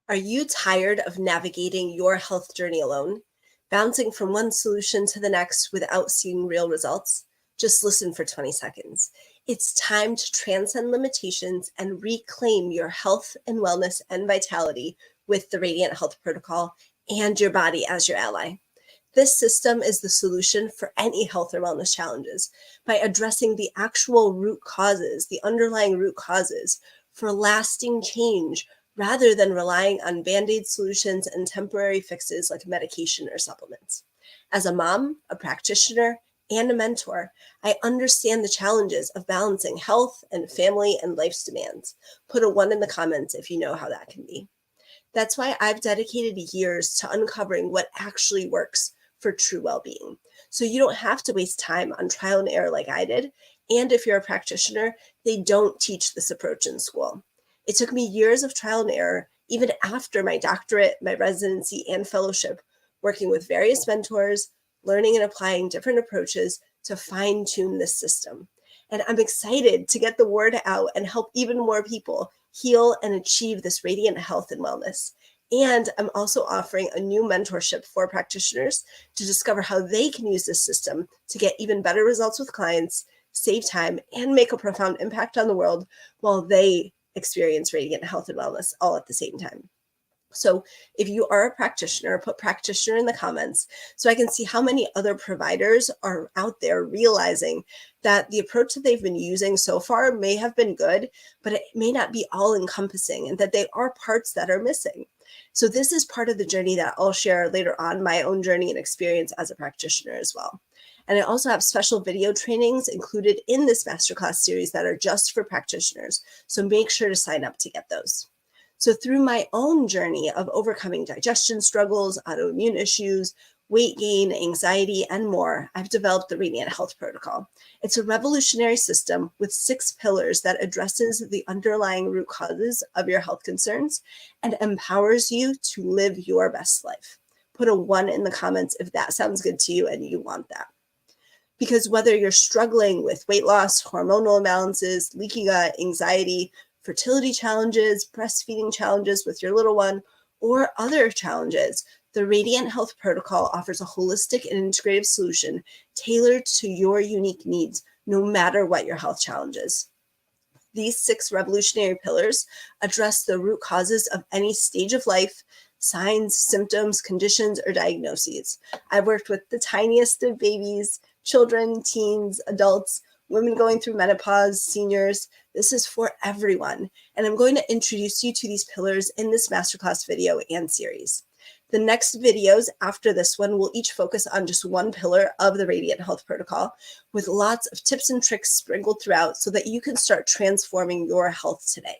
Are you tired of navigating your health journey alone, bouncing from one solution to the next without seeing real results? Just listen for 20 seconds. It's time to transcend limitations and reclaim your health and wellness and vitality with the Radiant Health Protocol and your body as your ally. This system is the solution for any health or wellness challenges by addressing the actual root causes, the underlying root causes for lasting change, rather than relying on band-aid solutions and temporary fixes like medication or supplements. As a mom, a practitioner, and a mentor, I understand the challenges of balancing health and family and life's demands. Put a 1 in the comments if you know how that can be. That's why I've dedicated years to uncovering what actually works for true well-being. So you don't have to waste time on trial and error like I did. And if you're a practitioner, they don't teach this approach in school. It took me years of trial and error, even after my doctorate, my residency, and fellowship, working with various mentors, learning and applying different approaches to fine-tune this system. And I'm excited to get the word out and help even more people heal and achieve this radiant health and wellness. And I'm also offering a new mentorship for practitioners to discover how they can use this system to get even better results with clients, save time, and make a profound impact on the world while they experience radiant health and wellness all at the same time. So if you are a practitioner, put practitioner in the comments so I can see how many other providers are out there realizing that the approach that they've been using so far may have been good, but it may not be all encompassing and that they are parts that are missing. So this is part of the journey that I'll share later on, my own journey and experience as a practitioner as well. And I also have special video trainings included in this masterclass series that are just for practitioners. So make sure to sign up to get those. So through my own journey of overcoming digestion struggles, autoimmune issues, weight gain, anxiety, and more, I've developed the Radiant Health Protocol. It's a revolutionary system with 6 pillars that addresses the underlying root causes of your health concerns and empowers you to live your best life. Put a 1 in the comments if that sounds good to you and you want that. Because whether you're struggling with weight loss, hormonal imbalances, leaky gut, anxiety, fertility challenges, breastfeeding challenges with your little one, or other challenges, the Radiant Health Protocol offers a holistic and integrative solution tailored to your unique needs, no matter what your health challenges. These 6 revolutionary pillars address the root causes of any stage of life, signs, symptoms, conditions, or diagnoses. I've worked with the tiniest of babies, children, teens, adults, women going through menopause, seniors. This is for everyone. And I'm going to introduce you to these pillars in this masterclass video and series. The next videos after this one will each focus on just one pillar of the Radiant Health Protocol with lots of tips and tricks sprinkled throughout so that you can start transforming your health today.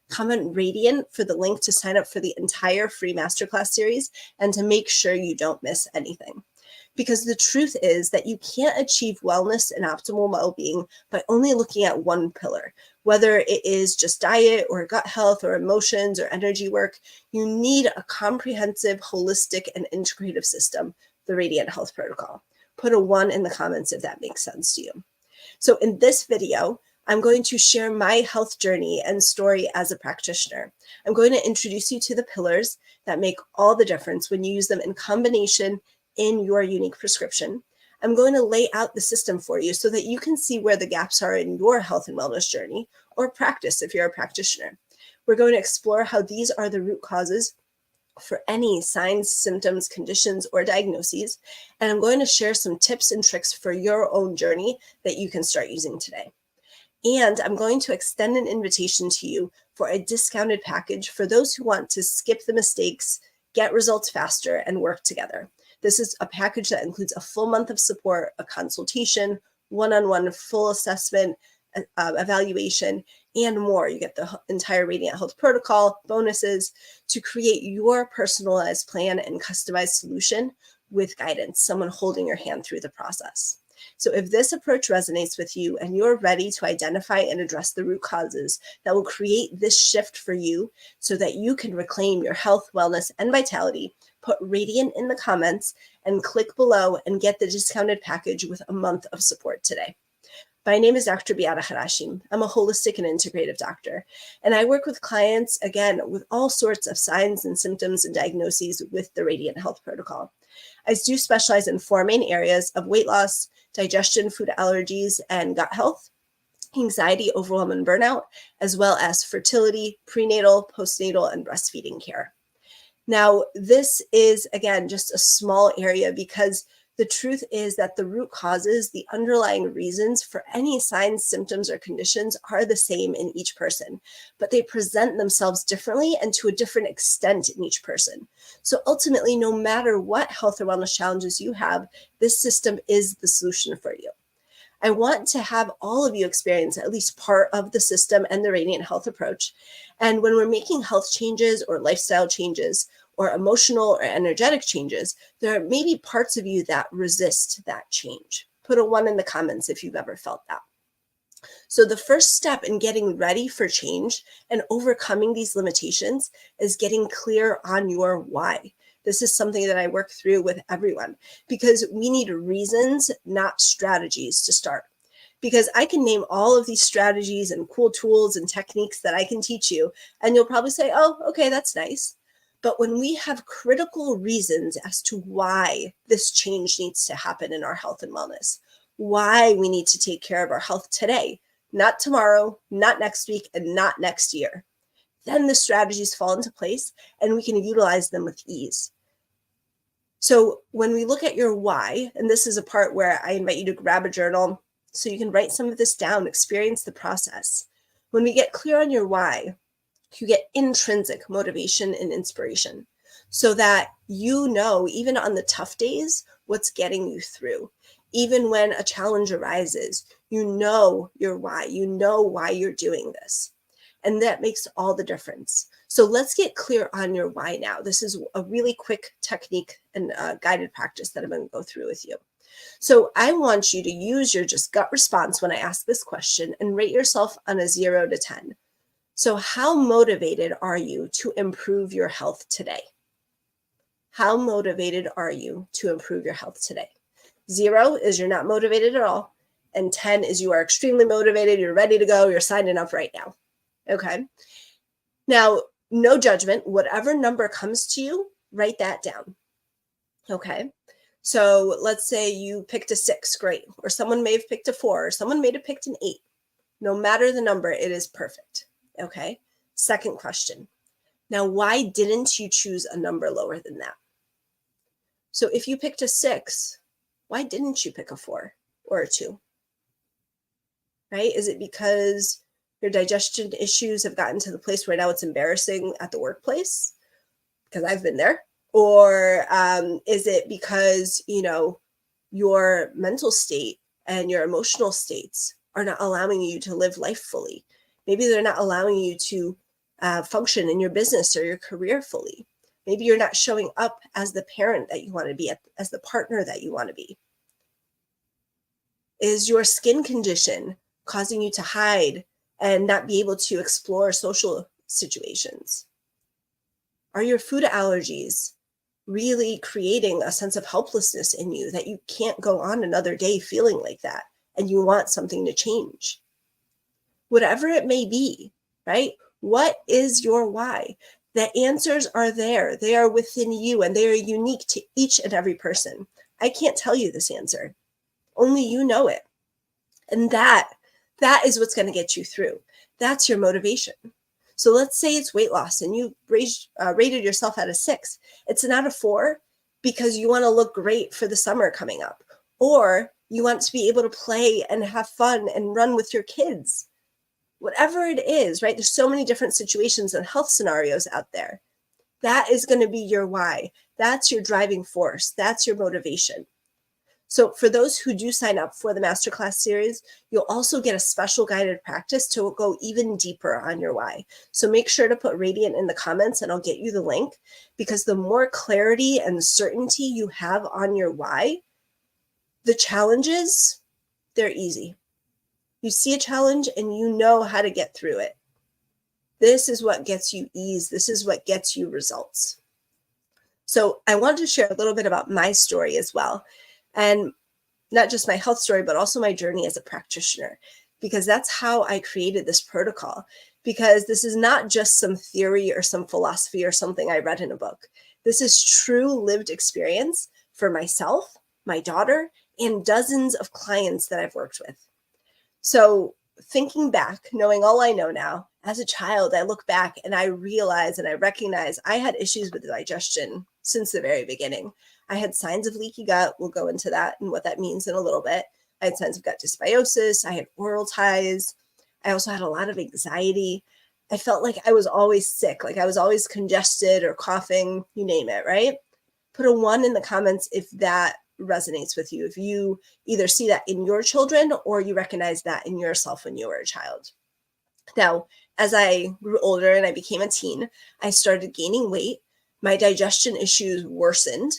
Comment Radiant for the link to sign up for the entire free masterclass series and to make sure you don't miss anything. Because the truth is that you can't achieve wellness and optimal well-being by only looking at one pillar. Whether it is just diet or gut health or emotions or energy work, you need a comprehensive, holistic, and integrative system, the Radiant Health Protocol. Put a 1 in the comments if that makes sense to you. So in this video, I'm going to share my health journey and story as a practitioner. I'm going to introduce you to the pillars that make all the difference when you use them in combination in your unique prescription. I'm going to lay out the system for you so that you can see where the gaps are in your health and wellness journey or practice if you're a practitioner. We're going to explore how these are the root causes for any signs, symptoms, conditions, or diagnoses. And I'm going to share some tips and tricks for your own journey that you can start using today. And I'm going to extend an invitation to you for a discounted package for those who want to skip the mistakes, get results faster, and work together. This is a package that includes a full month of support, a consultation, one-on-one full assessment, evaluation, and more. You get the entire Radiant Health Protocol, bonuses to create your personalized plan and customized solution with guidance, someone holding your hand through the process. So if this approach resonates with you and you're ready to identify and address the root causes that will create this shift for you so that you can reclaim your health, wellness, and vitality, put Radiant in the comments and click below and get the discounted package with a month of support today. My name is Dr. Beata. I'm a holistic and integrative doctor, and I work with clients, again, with all sorts of signs and symptoms and diagnoses with the Radiant Health Protocol. I do specialize in 4 main areas of weight loss, digestion, food allergies, and gut health, anxiety, overwhelm, and burnout, as well as fertility, prenatal, postnatal, and breastfeeding care. Now, this is, again, just a small area because the truth is that the root causes, the underlying reasons for any signs, symptoms, or conditions are the same in each person, but they present themselves differently and to a different extent in each person. So ultimately, no matter what health or wellness challenges you have, this system is the solution for you. I want to have all of you experience at least part of the system and the Radiant Health approach. And when we're making health changes or lifestyle changes or emotional or energetic changes, there may be parts of you that resist that change. Put a 1 in the comments if you've ever felt that. So the first step in getting ready for change and overcoming these limitations is getting clear on your why. This is something that I work through with everyone because we need reasons, not strategies to start. Because I can name all of these strategies and cool tools and techniques that I can teach you, and you'll probably say, oh, okay, that's nice. But when we have critical reasons as to why this change needs to happen in our health and wellness, why we need to take care of our health today, not tomorrow, not next week, and not next year, then the strategies fall into place and we can utilize them with ease. So when we look at your why, and this is a part where I invite you to grab a journal so you can write some of this down, experience the process. When we get clear on your why, you get intrinsic motivation and inspiration so that you know, even on the tough days, what's getting you through. Even when a challenge arises, you know your why, you know why you're doing this. And that makes all the difference. So let's get clear on your why now. This is a really quick technique and guided practice that I'm going to go through with you. So I want you to use your just gut response when I ask this question and rate yourself on a 0 to 10. So how motivated are you to improve your health today? How motivated are you to improve your health today? 0 is you're not motivated at all. And 10 is you are extremely motivated. You're ready to go. You're signing up right now. Okay. Now, no judgment. Whatever number comes to you, write that down. Okay. So let's say you picked a 6, great. Or someone may have picked a 4, or someone may have picked an 8. No matter the number, it is perfect. Okay. Second question. Now, why didn't you choose a number lower than that? So if you picked a 6, why didn't you pick a 4 or a 2? Right? Is it because your digestion issues have gotten to the place where now it's embarrassing at the workplace? Because I've been there. Or is it because, your mental state and your emotional states are not allowing you to live life fully? Maybe they're not allowing you to function in your business or your career fully. Maybe you're not showing up as the parent that you want to be, as the partner that you want to be. Is your skin condition causing you to hide and not be able to explore social situations? Are your food allergies really creating a sense of helplessness in you that you can't go on another day feeling like that and you want something to change? Whatever it may be, right? What is your why? The answers are there. They are within you and they are unique to each and every person. I can't tell you this answer. Only you know it. And that is what's going to get you through. That's your motivation. So let's say it's weight loss and you rated yourself at a 6. It's not a 4 because you want to look great for the summer coming up, or you want to be able to play and have fun and run with your kids. Whatever it is, right? There's so many different situations and health scenarios out there. That is going to be your why. That's your driving force. That's your motivation. So for those who do sign up for the Masterclass series, you'll also get a special guided practice to go even deeper on your why. So make sure to put Radiant in the comments and I'll get you the link, because the more clarity and certainty you have on your why, the challenges, they're easy. You see a challenge and you know how to get through it. This is what gets you ease. This is what gets you results. So I wanted to share a little bit about my story as well. And not just my health story, but also my journey as a practitioner, because that's how I created this protocol. Because this is not just some theory or some philosophy or something I read in a book. This is true lived experience for myself, my daughter, and dozens of clients that I've worked with. So thinking back, knowing all I know now, as a child, I look back and I realize and I recognize I had issues with digestion since the very beginning. I had signs of leaky gut. We'll go into that and what that means in a little bit. I had signs of gut dysbiosis. I had oral ties. I also had a lot of anxiety. I felt like I was always sick, like I was always congested or coughing, you name it, right? Put a 1 in the comments if that resonates with you, if you either see that in your children or you recognize that in yourself when you were a child. Now, as I grew older and I became a teen, I started gaining weight. My digestion issues worsened.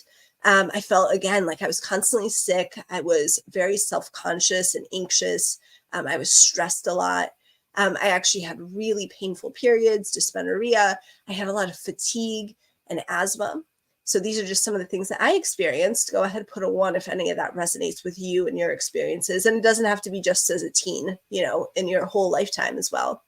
I felt, again, like I was constantly sick. I was very self-conscious and anxious. I was stressed a lot. I actually had really painful periods, dysmenorrhea. I had a lot of fatigue and asthma. So these are just some of the things that I experienced. Go ahead, put a 1 if any of that resonates with you and your experiences. And it doesn't have to be just as a teen, in your whole lifetime as well.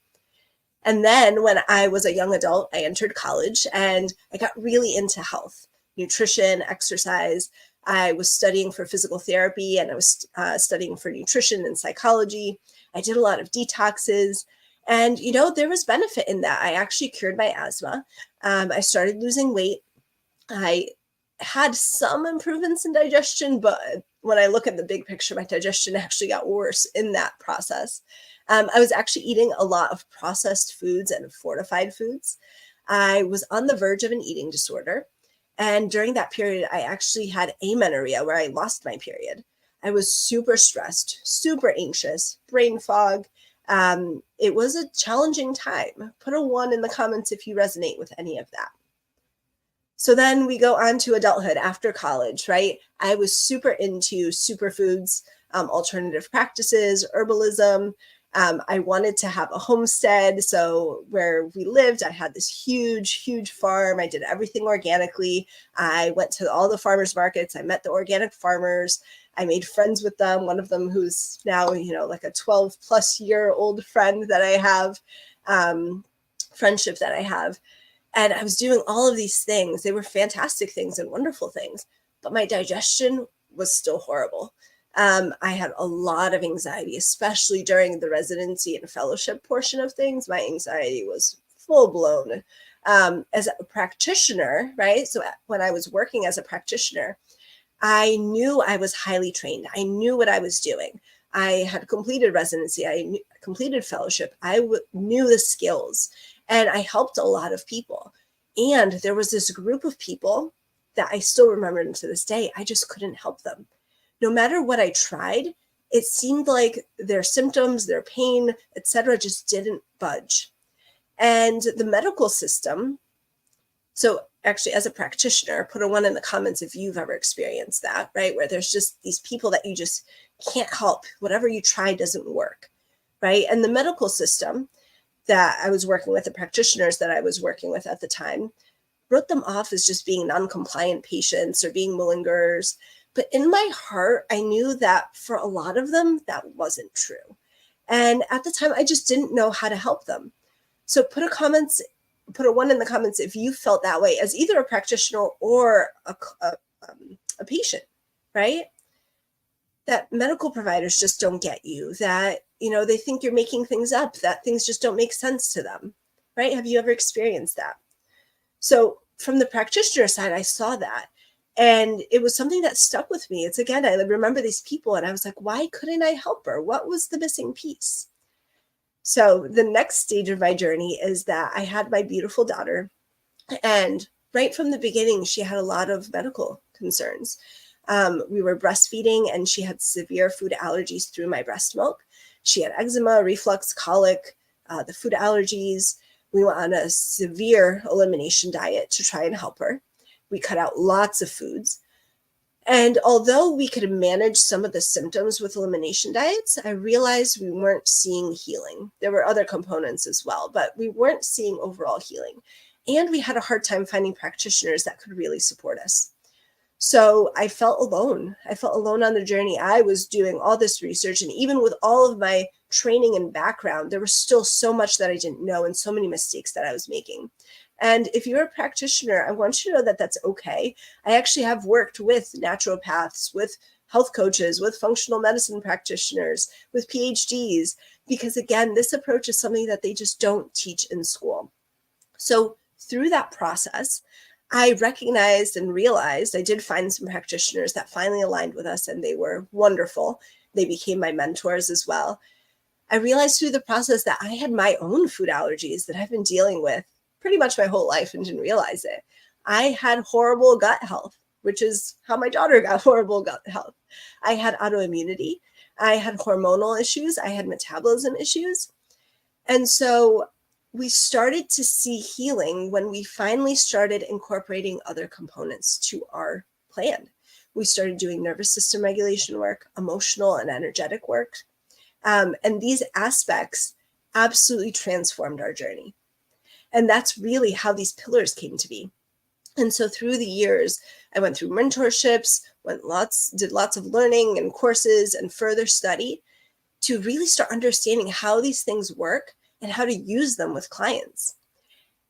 And then when I was a young adult, I entered college and I got really into health, nutrition, exercise. I was studying for physical therapy and I was studying for nutrition and psychology. I did a lot of detoxes. And, there was benefit in that. I actually cured my asthma. I started losing weight. I had some improvements in digestion, but when I look at the big picture, my digestion actually got worse in that process. I was actually eating a lot of processed foods and fortified foods. I was on the verge of an eating disorder. And during that period, I actually had amenorrhea where I lost my period. I was super stressed, super anxious, brain fog. It was a challenging time. Put a 1 in the comments if you resonate with any of that. So then we go on to adulthood after college, right? I was super into superfoods, alternative practices, herbalism. I wanted to have a homestead. So where we lived, I had this huge, huge farm. I did everything organically. I went to all the farmers markets. I met the organic farmers. I made friends with them. One of them who's now, like a 12-plus-year-old friend that I have, friendship that I have. And I was doing all of these things. They were fantastic things and wonderful things, but my digestion was still horrible. I had a lot of anxiety, especially during the residency and fellowship portion of things. My anxiety was full blown. As a practitioner, right? So when I was working as a practitioner, I knew I was highly trained. I knew what I was doing. I had completed residency. I completed fellowship. I knew the skills. And I helped a lot of people. And there was this group of people that I still remember to this day. I just couldn't help them. No matter what I tried, it seemed like their symptoms, their pain, etc., just didn't budge. And the medical system, so actually as a practitioner, put a 1 in the comments if you've ever experienced that, right? Where there's just these people that you just can't help. Whatever you try doesn't work, right? And the medical system that I was working with, the practitioners that I was working with at the time, wrote them off as just being non-compliant patients or being malingerers. But in my heart, I knew that for a lot of them, that wasn't true. And at the time, I just didn't know how to help them. So put a 1 in the comments if you felt that way as either a practitioner or a patient, right? That medical providers just don't get you, that, they think you're making things up, that things just don't make sense to them, right? Have you ever experienced that? So from the practitioner side, I saw that. And it was something that stuck with me. It's again, I remember these people and I was like, why couldn't I help her? What was the missing piece? So the next stage of my journey is that I had my beautiful daughter. And right from the beginning, she had a lot of medical concerns. We were breastfeeding and she had severe food allergies through my breast milk. She had eczema, reflux, colic, the food allergies. We went on a severe elimination diet to try and help her. We cut out lots of foods. And although we could manage some of the symptoms with elimination diets, I realized we weren't seeing healing. There were other components as well, but we weren't seeing overall healing. And we had a hard time finding practitioners that could really support us. So I felt alone. I felt alone on the journey. I was doing all this research, and even with all of my training and background, there was still so much that I didn't know and so many mistakes that I was making. And if you're a practitioner, I want you to know that that's okay. I actually have worked with naturopaths, with health coaches, with functional medicine practitioners, with PhDs, because again, this approach is something that they just don't teach in school. So through that process, I recognized and realized I did find some practitioners that finally aligned with us, and they were wonderful. They became my mentors as well. I realized through the process that I had my own food allergies that I've been dealing with pretty much my whole life and didn't realize it. I had horrible gut health, which is how my daughter got horrible gut health. I had autoimmunity. I had hormonal issues. I had metabolism issues. And so we started to see healing when we finally started incorporating other components to our plan. We started doing nervous system regulation work, emotional and energetic work. And these aspects absolutely transformed our journey. And that's really how these pillars came to be. And so through the years, I went through mentorships, did lots of learning and courses and further study to really start understanding how these things work and how to use them with clients.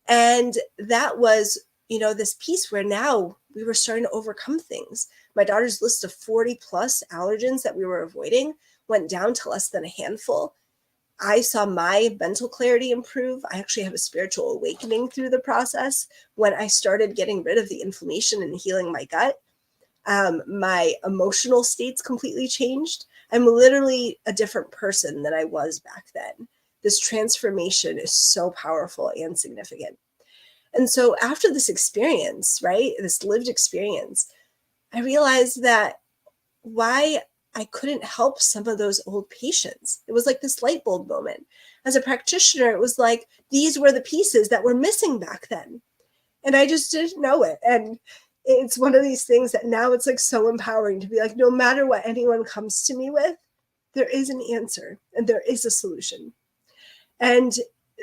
And that was, this piece where now we were starting to overcome things. My daughter's list of 40 plus allergens that we were avoiding went down to less than a handful. I saw my mental clarity improve. I actually have a spiritual awakening through the process when I started getting rid of the inflammation and healing my gut. My emotional states completely changed. I'm literally a different person than I was back then. This transformation is so powerful and significant. And so after this experience, right, this lived experience, I realized that why I couldn't help some of those old patients. It was like this light bulb moment. As a practitioner, it was like these were the pieces that were missing back then. And I just didn't know it. And it's one of these things that now it's like so empowering to be like, no matter what anyone comes to me with, there is an answer and there is a solution. And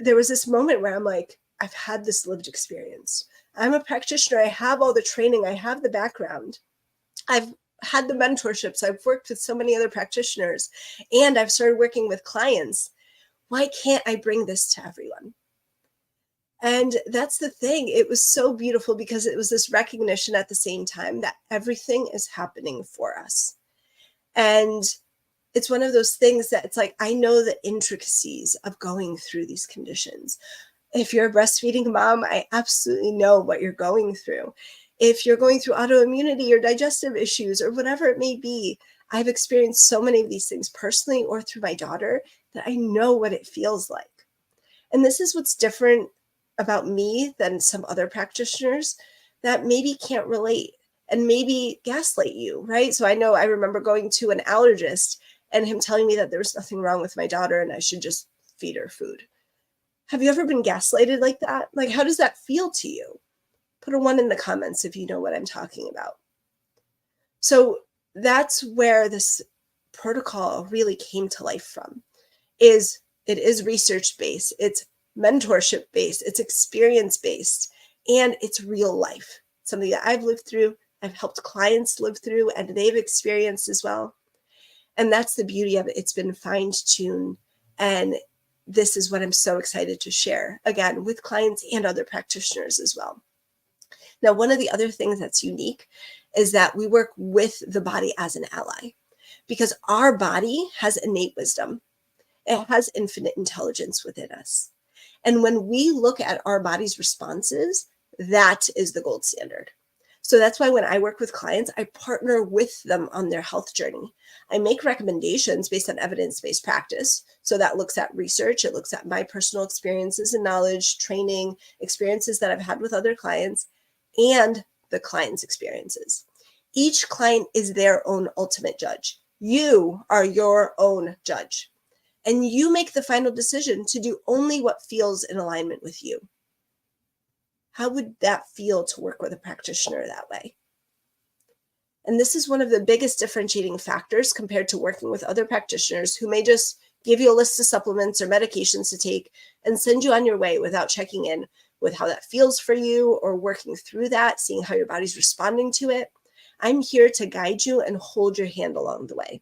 there was this moment where I'm like, I've had this lived experience. I'm a practitioner. I have all the training. I have the background. I've had the mentorships. I've worked with so many other practitioners, and I've started working with clients. Why can't I bring this to everyone? And that's the thing. It was so beautiful because it was this recognition at the same time that everything is happening for us. And it's one of those things that it's like, I know the intricacies of going through these conditions. If you're a breastfeeding mom, I absolutely know what you're going through. If you're going through autoimmunity or digestive issues or whatever it may be, I've experienced so many of these things personally or through my daughter that I know what it feels like. And this is what's different about me than some other practitioners that maybe can't relate and maybe gaslight you, right? So I remember going to an allergist and him telling me that there was nothing wrong with my daughter and I should just feed her food. Have you ever been gaslighted like that? Like, how does that feel to you? Put a 1 in the comments if you know what I'm talking about. So that's where this protocol really came to life from. It is research-based, it's mentorship-based, it's experience-based, and it's real life. Something that I've lived through, I've helped clients live through, and they've experienced as well. And that's the beauty of it. It's been fine-tuned, and this is what I'm so excited to share, again, with clients and other practitioners as well. Now, one of the other things that's unique is that we work with the body as an ally because our body has innate wisdom. It has infinite intelligence within us. And when we look at our body's responses, that is the gold standard. So that's why when I work with clients, I partner with them on their health journey. I make recommendations based on evidence-based practice. So that looks at research. It looks at my personal experiences and knowledge, training, experiences that I've had with other clients, and the client's experiences. Each client is their own ultimate judge. You are your own judge. And you make the final decision to do only what feels in alignment with you. How would that feel to work with a practitioner that way? And this is one of the biggest differentiating factors compared to working with other practitioners who may just give you a list of supplements or medications to take and send you on your way without checking in with how that feels for you or working through that, seeing how your body's responding to it. I'm here to guide you and hold your hand along the way.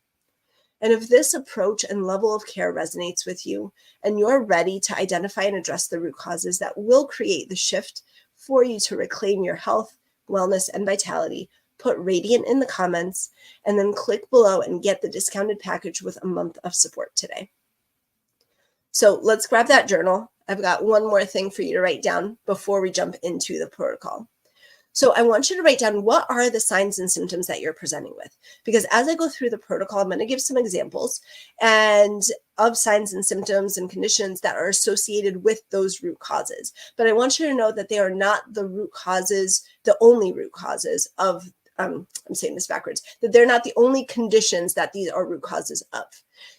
And if this approach and level of care resonates with you, and you're ready to identify and address the root causes that will create the shift for you to reclaim your health, wellness, and vitality, put Radiant in the comments, and then click below and get the discounted package with a month of support today. So let's grab that journal. I've got one more thing for you to write down before we jump into the protocol. So I want you to write down, what are the signs and symptoms that you're presenting with? Because as I go through the protocol, I'm going to give some examples of signs and symptoms and conditions that are associated with those root causes. But I want you to know that they are not the root causes, the only root causes of, I'm saying this backwards, that they're not the only conditions that these are root causes of.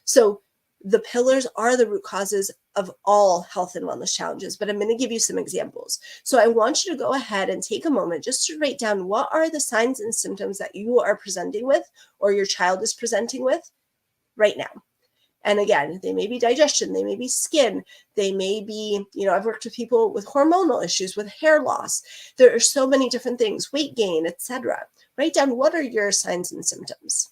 So the pillars are the root causes of all health and wellness challenges, but I'm going to give you some examples. So I want you to go ahead and take a moment just to write down, what are the signs and symptoms that you are presenting with or your child is presenting with right now. And again, they may be digestion, they may be skin, they may be, I've worked with people with hormonal issues, with hair loss. There are so many different things, weight gain, etc. Write down, what are your signs and symptoms?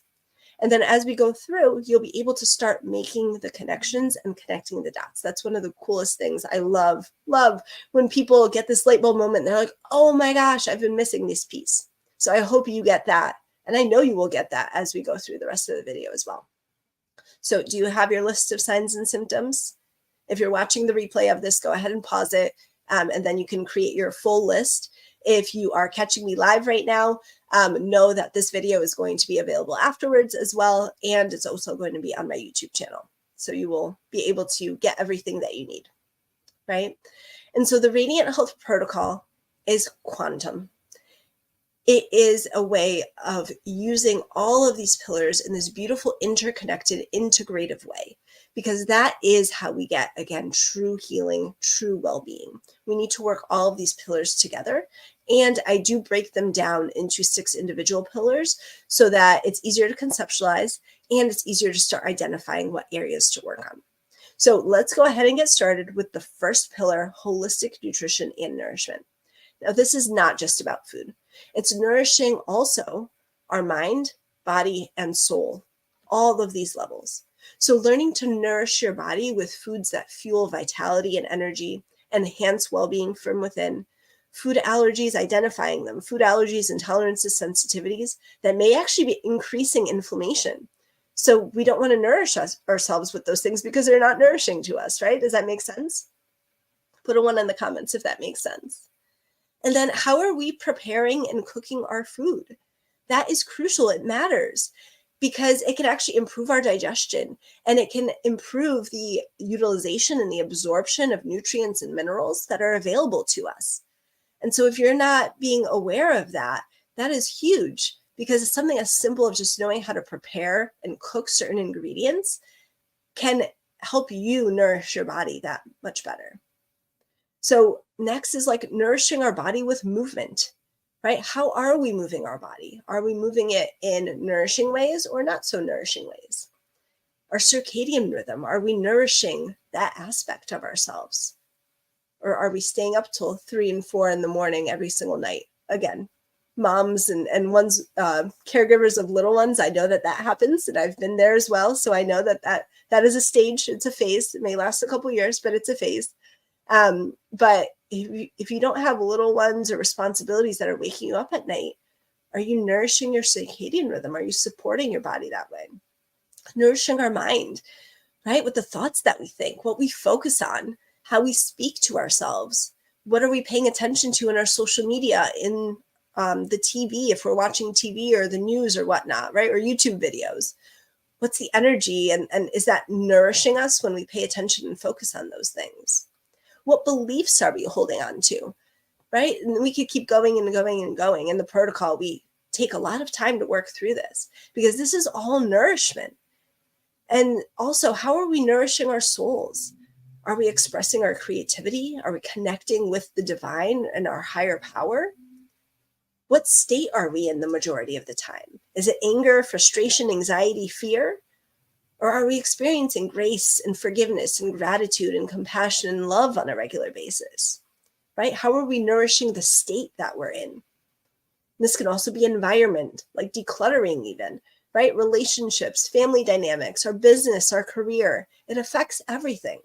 And then as we go through, you'll be able to start making the connections and connecting the dots. That's one of the coolest things. I love when people get this light bulb moment. They're like, oh my gosh, I've been missing this piece. So I hope you get that. And I know you will get that as we go through the rest of the video as well. So do you have your list of signs and symptoms? If you're watching the replay of this, go ahead and pause it. And then you can create your full list. If you are catching me live right now, know that this video is going to be available afterwards as well. And it's also going to be on my YouTube channel. So you will be able to get everything that you need, right? And so the Radiant Health Protocol is quantum. It is a way of using all of these pillars in this beautiful, interconnected, integrative way, because that is how we get, again, true healing, true well-being. We need to work all of these pillars together. And I do break them down into 6 individual pillars so that it's easier to conceptualize and it's easier to start identifying what areas to work on. So let's go ahead and get started with the first pillar, holistic nutrition and nourishment. Now, this is not just about food. It's nourishing also our mind, body, and soul, all of these levels. So learning to nourish your body with foods that fuel vitality and energy, enhance well-being from within, food allergies, identifying them, food allergies, intolerances, sensitivities that may actually be increasing inflammation. So we don't want to nourish ourselves with those things because they're not nourishing to us, right? Does that make sense? Put a 1 in the comments if that makes sense. And then how are we preparing and cooking our food? That is crucial. It matters because it can actually improve our digestion and it can improve the utilization and the absorption of nutrients and minerals that are available to us. And so if you're not being aware of that, that is huge, because it's something as simple as just knowing how to prepare and cook certain ingredients can help you nourish your body that much better. So next is like nourishing our body with movement, right? How are we moving our body? Are we moving it in nourishing ways or not so nourishing ways? Our circadian rhythm, are we nourishing that aspect of ourselves? Or are we staying up till 3 and 4 in the morning every single night? Again, moms and ones, caregivers of little ones, I know that happens, and I've been there as well. So I know that is a stage, it's a phase. It may last a couple of years, but it's a phase. But if you don't have little ones or responsibilities that are waking you up at night, are you nourishing your circadian rhythm? Are you supporting your body that way? Nourishing our mind, right? With the thoughts that we think, what we focus on, how we speak to ourselves. What are we paying attention to in our social media, in the TV, if we're watching TV or the news or whatnot, right? Or YouTube videos. What's the energy? And is that nourishing us when we pay attention and focus on those things? What beliefs are we holding on to, right? And we could keep going and going and going. In the protocol, we take a lot of time to work through this because this is all nourishment. And also, how are we nourishing our souls? Are we expressing our creativity? Are we connecting with the divine and our higher power? What state are we in the majority of the time? Is it anger, frustration, anxiety, fear? Or are we experiencing grace and forgiveness and gratitude and compassion and love on a regular basis, right? How are we nourishing the state that we're in? This can also be environment, like decluttering even, right? Relationships, family dynamics, our business, our career. It affects everything.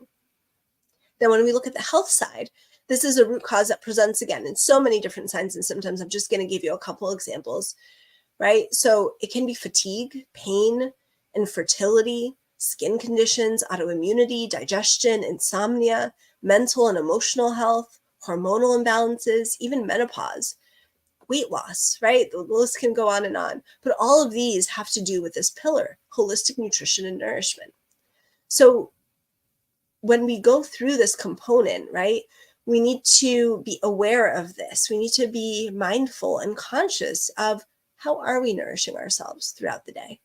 Then when we look at the health side, this is a root cause that presents again in so many different signs and symptoms. I'm just going to give you a couple examples, right? So it can be fatigue, pain, infertility, skin conditions, autoimmunity, digestion, insomnia, mental and emotional health, hormonal imbalances, even menopause, weight loss, right? The list can go on. But all of these have to do with this pillar, holistic nutrition and nourishment. So when we go through this component, right, we need to be aware of this. We need to be mindful and conscious of how are we nourishing ourselves throughout the day.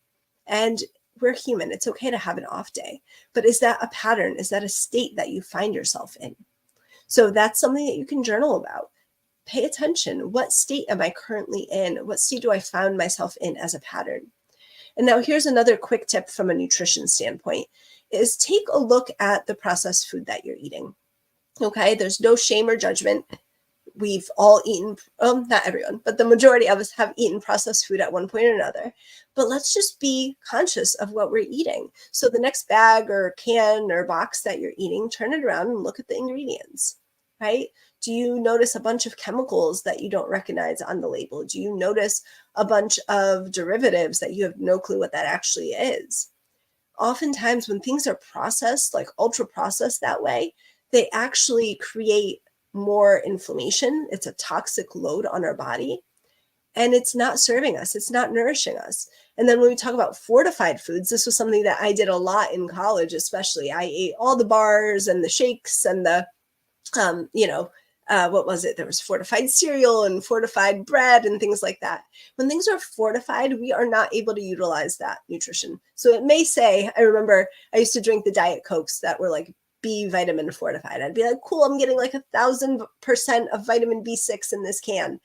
And we're human. It's okay to have an off day. But is that a pattern? Is that a state that you find yourself in? So that's something that you can journal about. Pay attention. What state am I currently in? What state do I find myself in as a pattern? And now here's another quick tip from a nutrition standpoint is take a look at the processed food that you're eating. Okay, there's no shame or judgment. We've all eaten, not everyone, but the majority of us have eaten processed food at one point or another. But let's just be conscious of what we're eating. So the next bag or can or box that you're eating, turn it around and look at the ingredients, right? Do you notice a bunch of chemicals that you don't recognize on the label? Do you notice a bunch of derivatives that you have no clue what that actually is? Oftentimes when things are processed, like ultra processed that way, they actually create more inflammation. It's a toxic load on our body, and it's not serving us. It's not nourishing us. And then when we talk about fortified foods, this was something that I did a lot in college, especially. I ate all the bars and the shakes and the, what was it? There was fortified cereal and fortified bread and things like that. When things are fortified, we are not able to utilize that nutrition. So it may say, I remember I used to drink the Diet Cokes that were like B vitamin fortified. I'd be like, cool, I'm getting like 1,000% of vitamin B6 in this can.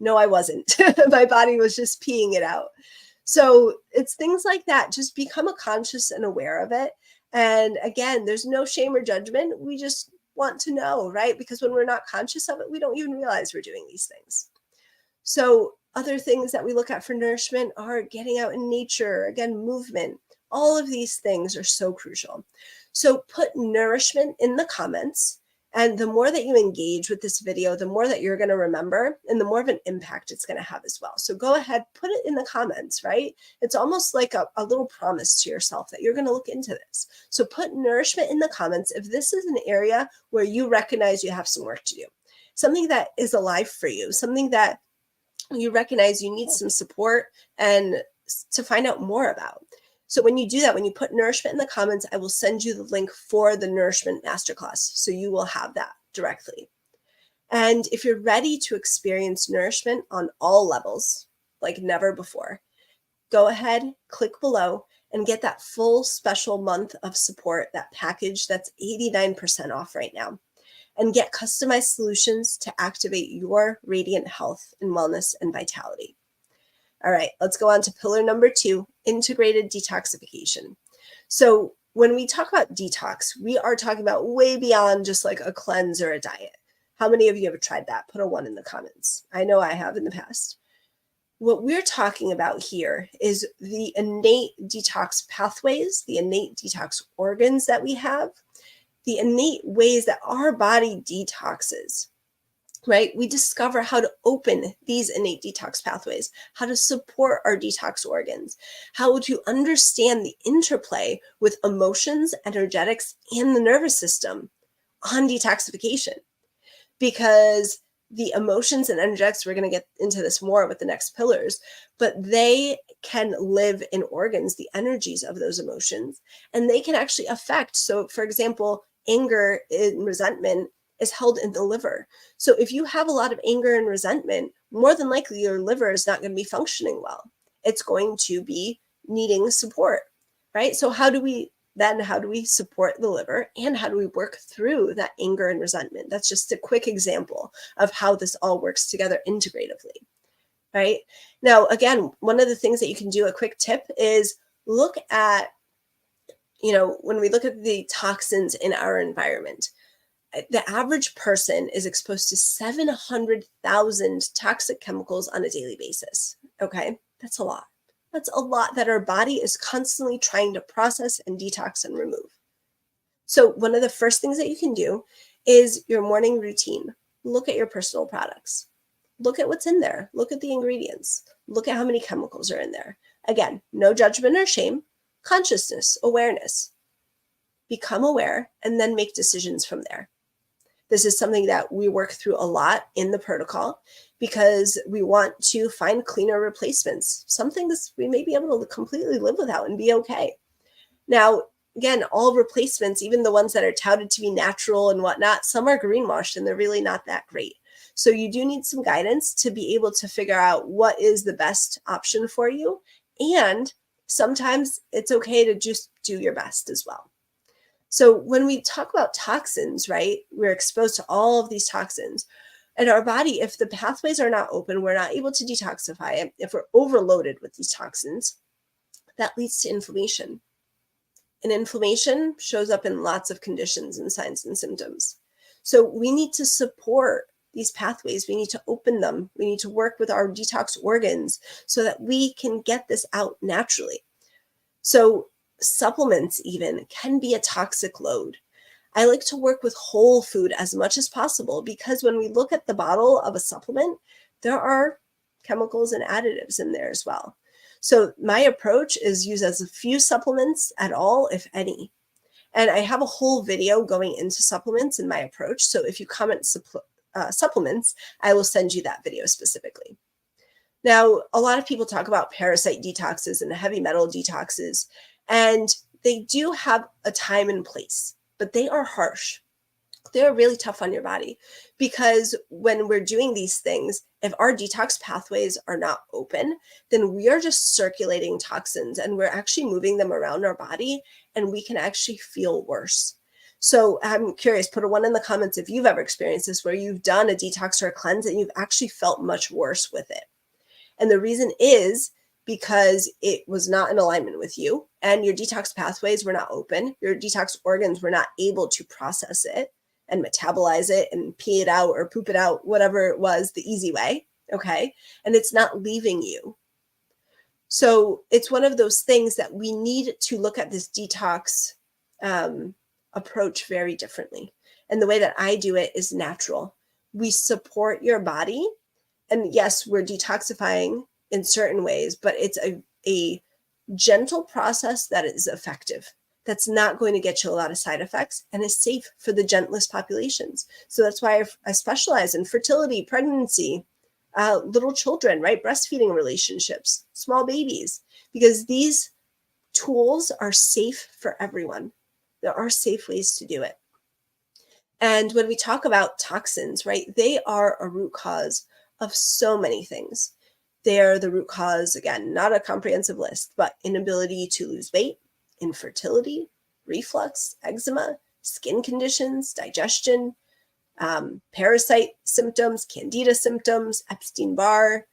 No, I wasn't. My body was just peeing it out. So it's things like that. Just become conscious and aware of it. And again, there's no shame or judgment. We just want to know, right? Because when we're not conscious of it, we don't even realize we're doing these things. So other things that we look at for nourishment are getting out in nature, again, movement. All of these things are so crucial. So put nourishment in the comments. And the more that you engage with this video, the more that you're going to remember and the more of an impact it's going to have as well. So go ahead, put it in the comments, right? It's almost like a little promise to yourself that you're going to look into this. So put nourishment in the comments if this is an area where you recognize you have some work to do, something that is alive for you, something that you recognize you need some support and to find out more about. So when you do that, when you put nourishment in the comments, I will send you the link for the nourishment masterclass. So you will have that directly. And if you're ready to experience nourishment on all levels, like never before, go ahead, click below and get that full special month of support, that package that's 89% off right now, and get customized solutions to activate your radiant health and wellness and vitality. All right, let's go on to pillar number 2, integrated detoxification. So when we talk about detox, we are talking about way beyond just like a cleanse or a diet. How many of you have tried that? Put a 1 in the comments. I know I have in the past. What we're talking about here is the innate detox pathways, the innate detox organs that we have, the innate ways that our body detoxes. Right? We discover how to open these innate detox pathways, how to support our detox organs, how to understand the interplay with emotions, energetics, and the nervous system on detoxification. Because the emotions and energetics, we're going to get into this more with the next pillars, but they can live in organs, the energies of those emotions, and they can actually affect. So for example, anger and resentment is held in the liver. So if you have a lot of anger and resentment, more than likely your liver is not going to be functioning well. It's going to be needing support, right? So how do we support the liver and how do we work through that anger and resentment? That's just a quick example of how this all works together integratively, right? Now, again, one of the things that you can do, a quick tip, is look at, when we look at the toxins in our environment, The average person is exposed to 700,000 toxic chemicals on a daily basis. Okay, that's a lot. That's a lot that our body is constantly trying to process and detox and remove. So one of the first things that you can do is your morning routine. Look at your personal products. Look at what's in there. Look at the ingredients. Look at how many chemicals are in there. Again, no judgment or shame, consciousness, awareness. Become aware and then make decisions from there. This is something that we work through a lot in the protocol because we want to find cleaner replacements. Some things we may be able to completely live without and be okay. Now, again, all replacements, even the ones that are touted to be natural and whatnot, some are greenwashed and they're really not that great. So you do need some guidance to be able to figure out what is the best option for you. And sometimes it's okay to just do your best as well. So when we talk about toxins, right, we're exposed to all of these toxins. And our body, if the pathways are not open, we're not able to detoxify it. If we're overloaded with these toxins, that leads to inflammation. And inflammation shows up in lots of conditions and signs and symptoms. So we need to support these pathways. We need to open them. We need to work with our detox organs so that we can get this out naturally. So supplements even can be a toxic load. I like to work with whole food as much as possible because when we look at the bottle of a supplement, there are chemicals and additives in there as well. So my approach is use as few supplements at all, if any. And I have a whole video going into supplements in my approach. So if you comment supplements, I will send you that video specifically. Now, a lot of people talk about parasite detoxes and heavy metal detoxes, and they do have a time and place, but they are harsh. They're really tough on your body because when we're doing these things, if our detox pathways are not open, then we are just circulating toxins and we're actually moving them around our body and we can actually feel worse. So I'm curious, put a 1 in the comments if you've ever experienced this where you've done a detox or a cleanse and you've actually felt much worse with it. And the reason is because it was not in alignment with you and your detox pathways were not open. Your detox organs were not able to process it and metabolize it and pee it out or poop it out, whatever it was, the easy way, okay? And it's not leaving you. So it's one of those things that we need to look at this detox approach very differently. And the way that I do it is natural. We support your body. And yes, we're detoxifying in certain ways, but it's a gentle process that is effective. That's not going to get you a lot of side effects and is safe for the gentlest populations. So that's why I specialize in fertility, pregnancy, little children, right? Breastfeeding relationships, small babies, because these tools are safe for everyone. There are safe ways to do it. And when we talk about toxins, right, they are a root cause of so many things. They are the root cause, again, not a comprehensive list, but inability to lose weight, infertility, reflux, eczema, skin conditions, digestion, parasite symptoms, candida symptoms, Epstein-Barr,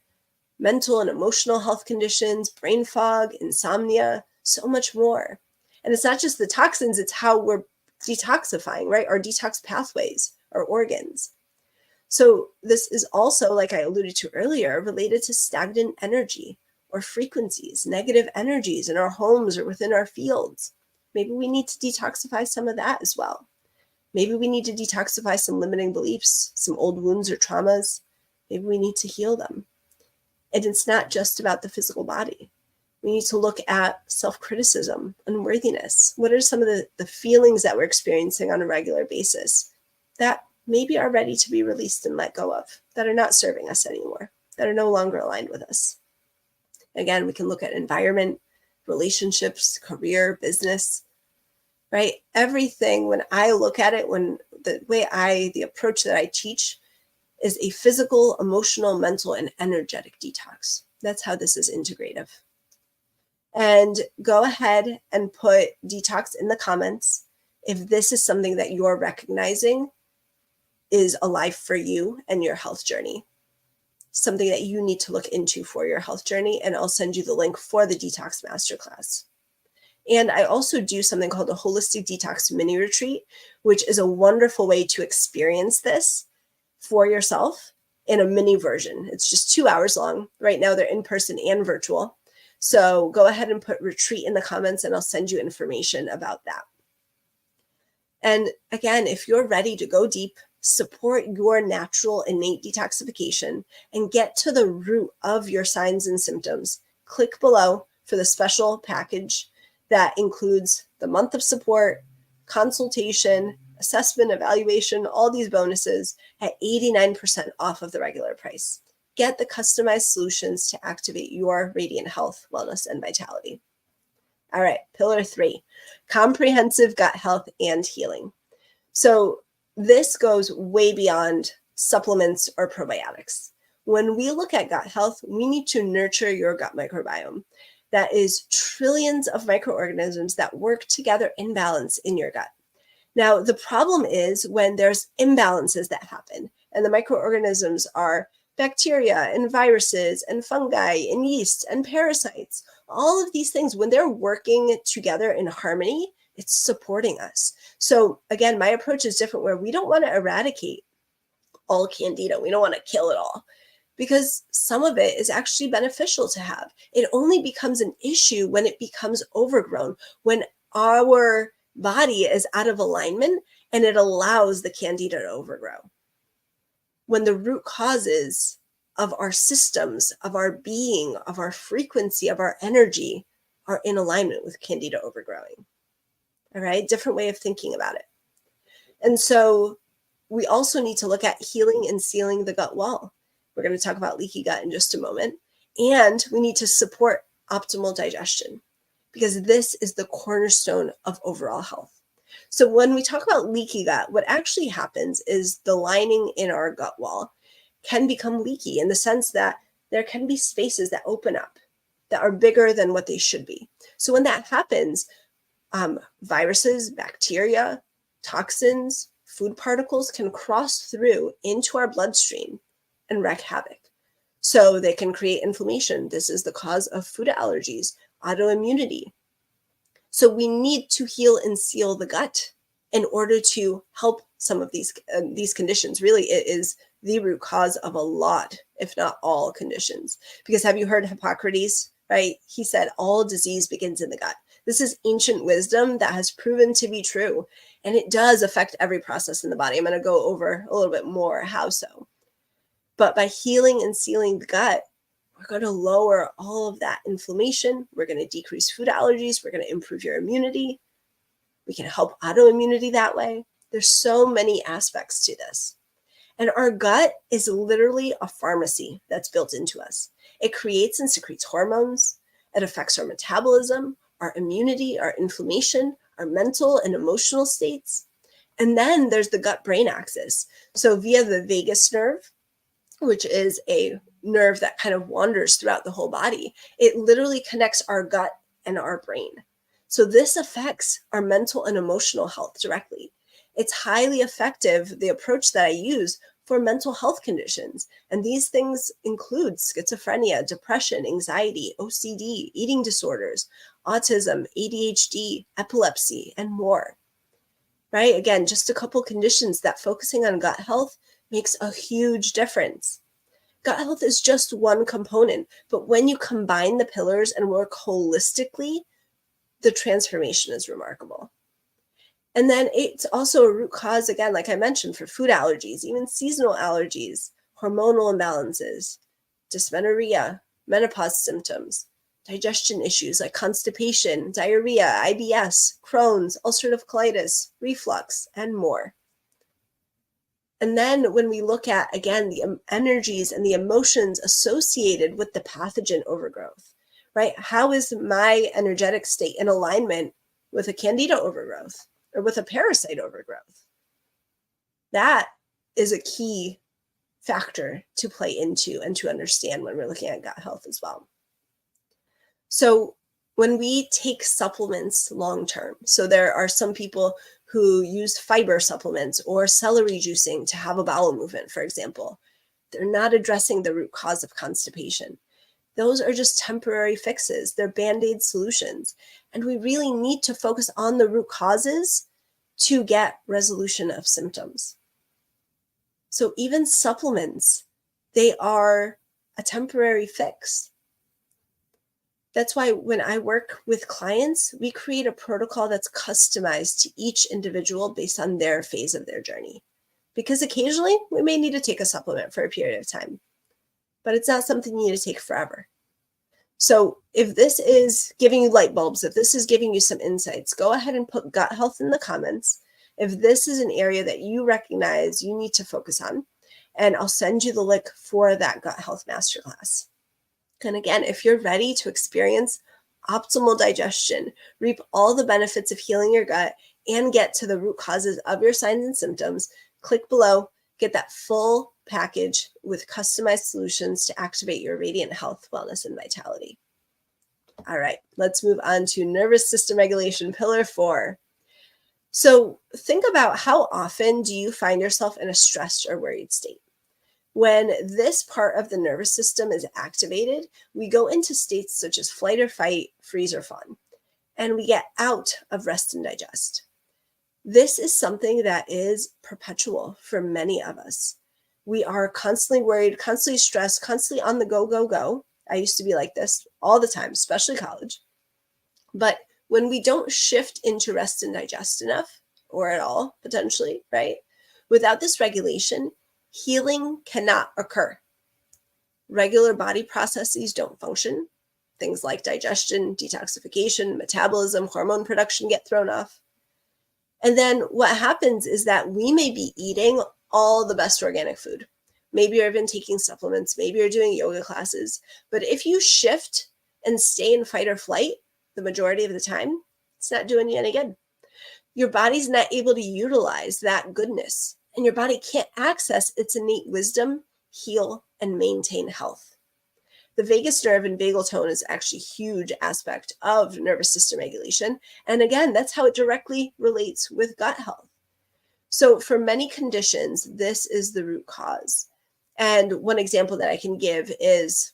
mental and emotional health conditions, brain fog, insomnia, so much more. And it's not just the toxins, it's how we're detoxifying, right? Our detox pathways, our organs. So this is also, like I alluded to earlier, related to stagnant energy or frequencies, negative energies in our homes or within our fields. Maybe we need to detoxify some of that as well. Maybe we need to detoxify some limiting beliefs, some old wounds or traumas. Maybe we need to heal them. And it's not just about the physical body. We need to look at self-criticism, unworthiness. What are some of the feelings that we're experiencing on a regular basis that maybe are ready to be released and let go of, that are not serving us anymore, that are no longer aligned with us? Again, we can look at environment, relationships, career, business, right? Everything, when I look at it, the approach that I teach is a physical, emotional, mental, and energetic detox. That's how this is integrative. And go ahead and put detox in the comments if this is something that you're recognizing is alive for you and your health journey, something that you need to look into for your health journey. And I'll send you the link for the Detox Masterclass. And I also do something called a holistic detox mini retreat, which is a wonderful way to experience this for yourself in a mini version. It's just 2 hours long. Right now they're in person and virtual. So go ahead and put retreat in the comments and I'll send you information about that. And again, if you're ready to go deep, support your natural innate detoxification, and get to the root of your signs and symptoms, click below for the special package that includes the month of support, consultation, assessment, evaluation, all these bonuses at 89% off of the regular price. Get the customized solutions to activate your radiant health, wellness, and vitality. All right, pillar 3, comprehensive gut health and healing. So this goes way beyond supplements or probiotics. When we look at gut health, we need to nurture your gut microbiome. That is trillions of microorganisms that work together in balance in your gut. Now, the problem is when there's imbalances that happen, and the microorganisms are bacteria and viruses and fungi and yeast and parasites. All of these things, when they're working together in harmony, it's supporting us. So again, my approach is different, where we don't want to eradicate all candida. We don't want to kill it all, because some of it is actually beneficial to have. It only becomes an issue when it becomes overgrown, when our body is out of alignment and it allows the candida to overgrow. When the root causes of our systems, of our being, of our frequency, of our energy are in alignment with candida overgrowing. All right, different way of thinking about it. And so we also need to look at healing and sealing the gut wall. We're going to talk about leaky gut in just a moment. And we need to support optimal digestion, because this is the cornerstone of overall health. So when we talk about leaky gut, what actually happens is the lining in our gut wall can become leaky, in the sense that there can be spaces that open up that are bigger than what they should be. So when that happens, viruses, bacteria, toxins, food particles can cross through into our bloodstream and wreak havoc. So they can create inflammation. This is the cause of food allergies, autoimmunity. So we need to heal and seal the gut in order to help some of these conditions. Really, it is the root cause of a lot, if not all, conditions. Because have you heard Hippocrates, right? He said all disease begins in the gut. This is ancient wisdom that has proven to be true, and it does affect every process in the body. I'm going to go over a little bit more how so. But by healing and sealing the gut, we're going to lower all of that inflammation. We're going to decrease food allergies. We're going to improve your immunity. We can help autoimmunity that way. There's so many aspects to this. And our gut is literally a pharmacy that's built into us. It creates and secretes hormones. It affects our metabolism, our immunity, our inflammation, our mental and emotional states. And then there's the gut-brain axis. So via the vagus nerve, which is a nerve that kind of wanders throughout the whole body, it literally connects our gut and our brain. So this affects our mental and emotional health directly. It's highly effective, the approach that I use for mental health conditions. And these things include schizophrenia, depression, anxiety, OCD, eating disorders, autism, ADHD, epilepsy, and more. Right? Again, just a couple conditions that focusing on gut health makes a huge difference. Gut health is just one component, but when you combine the pillars and work holistically, the transformation is remarkable. And then it's also a root cause, again, like I mentioned, for food allergies, even seasonal allergies, hormonal imbalances, dysmenorrhea, menopause symptoms, digestion issues like constipation, diarrhea, IBS, Crohn's, ulcerative colitis, reflux, and more. And then when we look at, again, the energies and the emotions associated with the pathogen overgrowth, right? How is my energetic state in alignment with a candida overgrowth or with a parasite overgrowth? That is a key factor to play into and to understand when we're looking at gut health as well. So when we take supplements long-term, so there are some people who use fiber supplements or celery juicing to have a bowel movement, for example. They're not addressing the root cause of constipation. Those are just temporary fixes. They're Band-Aid solutions. And we really need to focus on the root causes to get resolution of symptoms. So even supplements, they are a temporary fix. That's why when I work with clients, we create a protocol that's customized to each individual based on their phase of their journey. Because occasionally we may need to take a supplement for a period of time, but it's not something you need to take forever. So if this is giving you light bulbs, if this is giving you some insights, go ahead and put gut health in the comments. If this is an area that you recognize you need to focus on, and I'll send you the link for that gut health masterclass. And again, if you're ready to experience optimal digestion, reap all the benefits of healing your gut, and get to the root causes of your signs and symptoms, click below, get that full package with customized solutions to activate your radiant health, wellness, and vitality. All right, let's move on to nervous system regulation, pillar 4. So think about how often do you find yourself in a stressed or worried state? When this part of the nervous system is activated, we go into states such as flight or fight, freeze or fawn, and we get out of rest and digest. This is something that is perpetual for many of us. We are constantly worried, constantly stressed, constantly on the go, go, go. I used to be like this all the time, especially college. But when we don't shift into rest and digest enough, or at all, potentially, right? Without this regulation, healing cannot occur. Regular body processes don't function. Things like digestion, detoxification, metabolism, hormone production get thrown off. And then what happens is that we may be eating all the best organic food. Maybe you're even taking supplements. Maybe you're doing yoga classes. But if you shift and stay in fight or flight the majority of the time, it's not doing you any good. Your body's not able to utilize that goodness, and your body can't access its innate wisdom, heal, and maintain health. The vagus nerve and vagal tone is actually a huge aspect of nervous system regulation. And again, that's how it directly relates with gut health. So for many conditions, this is the root cause. And one example that I can give is,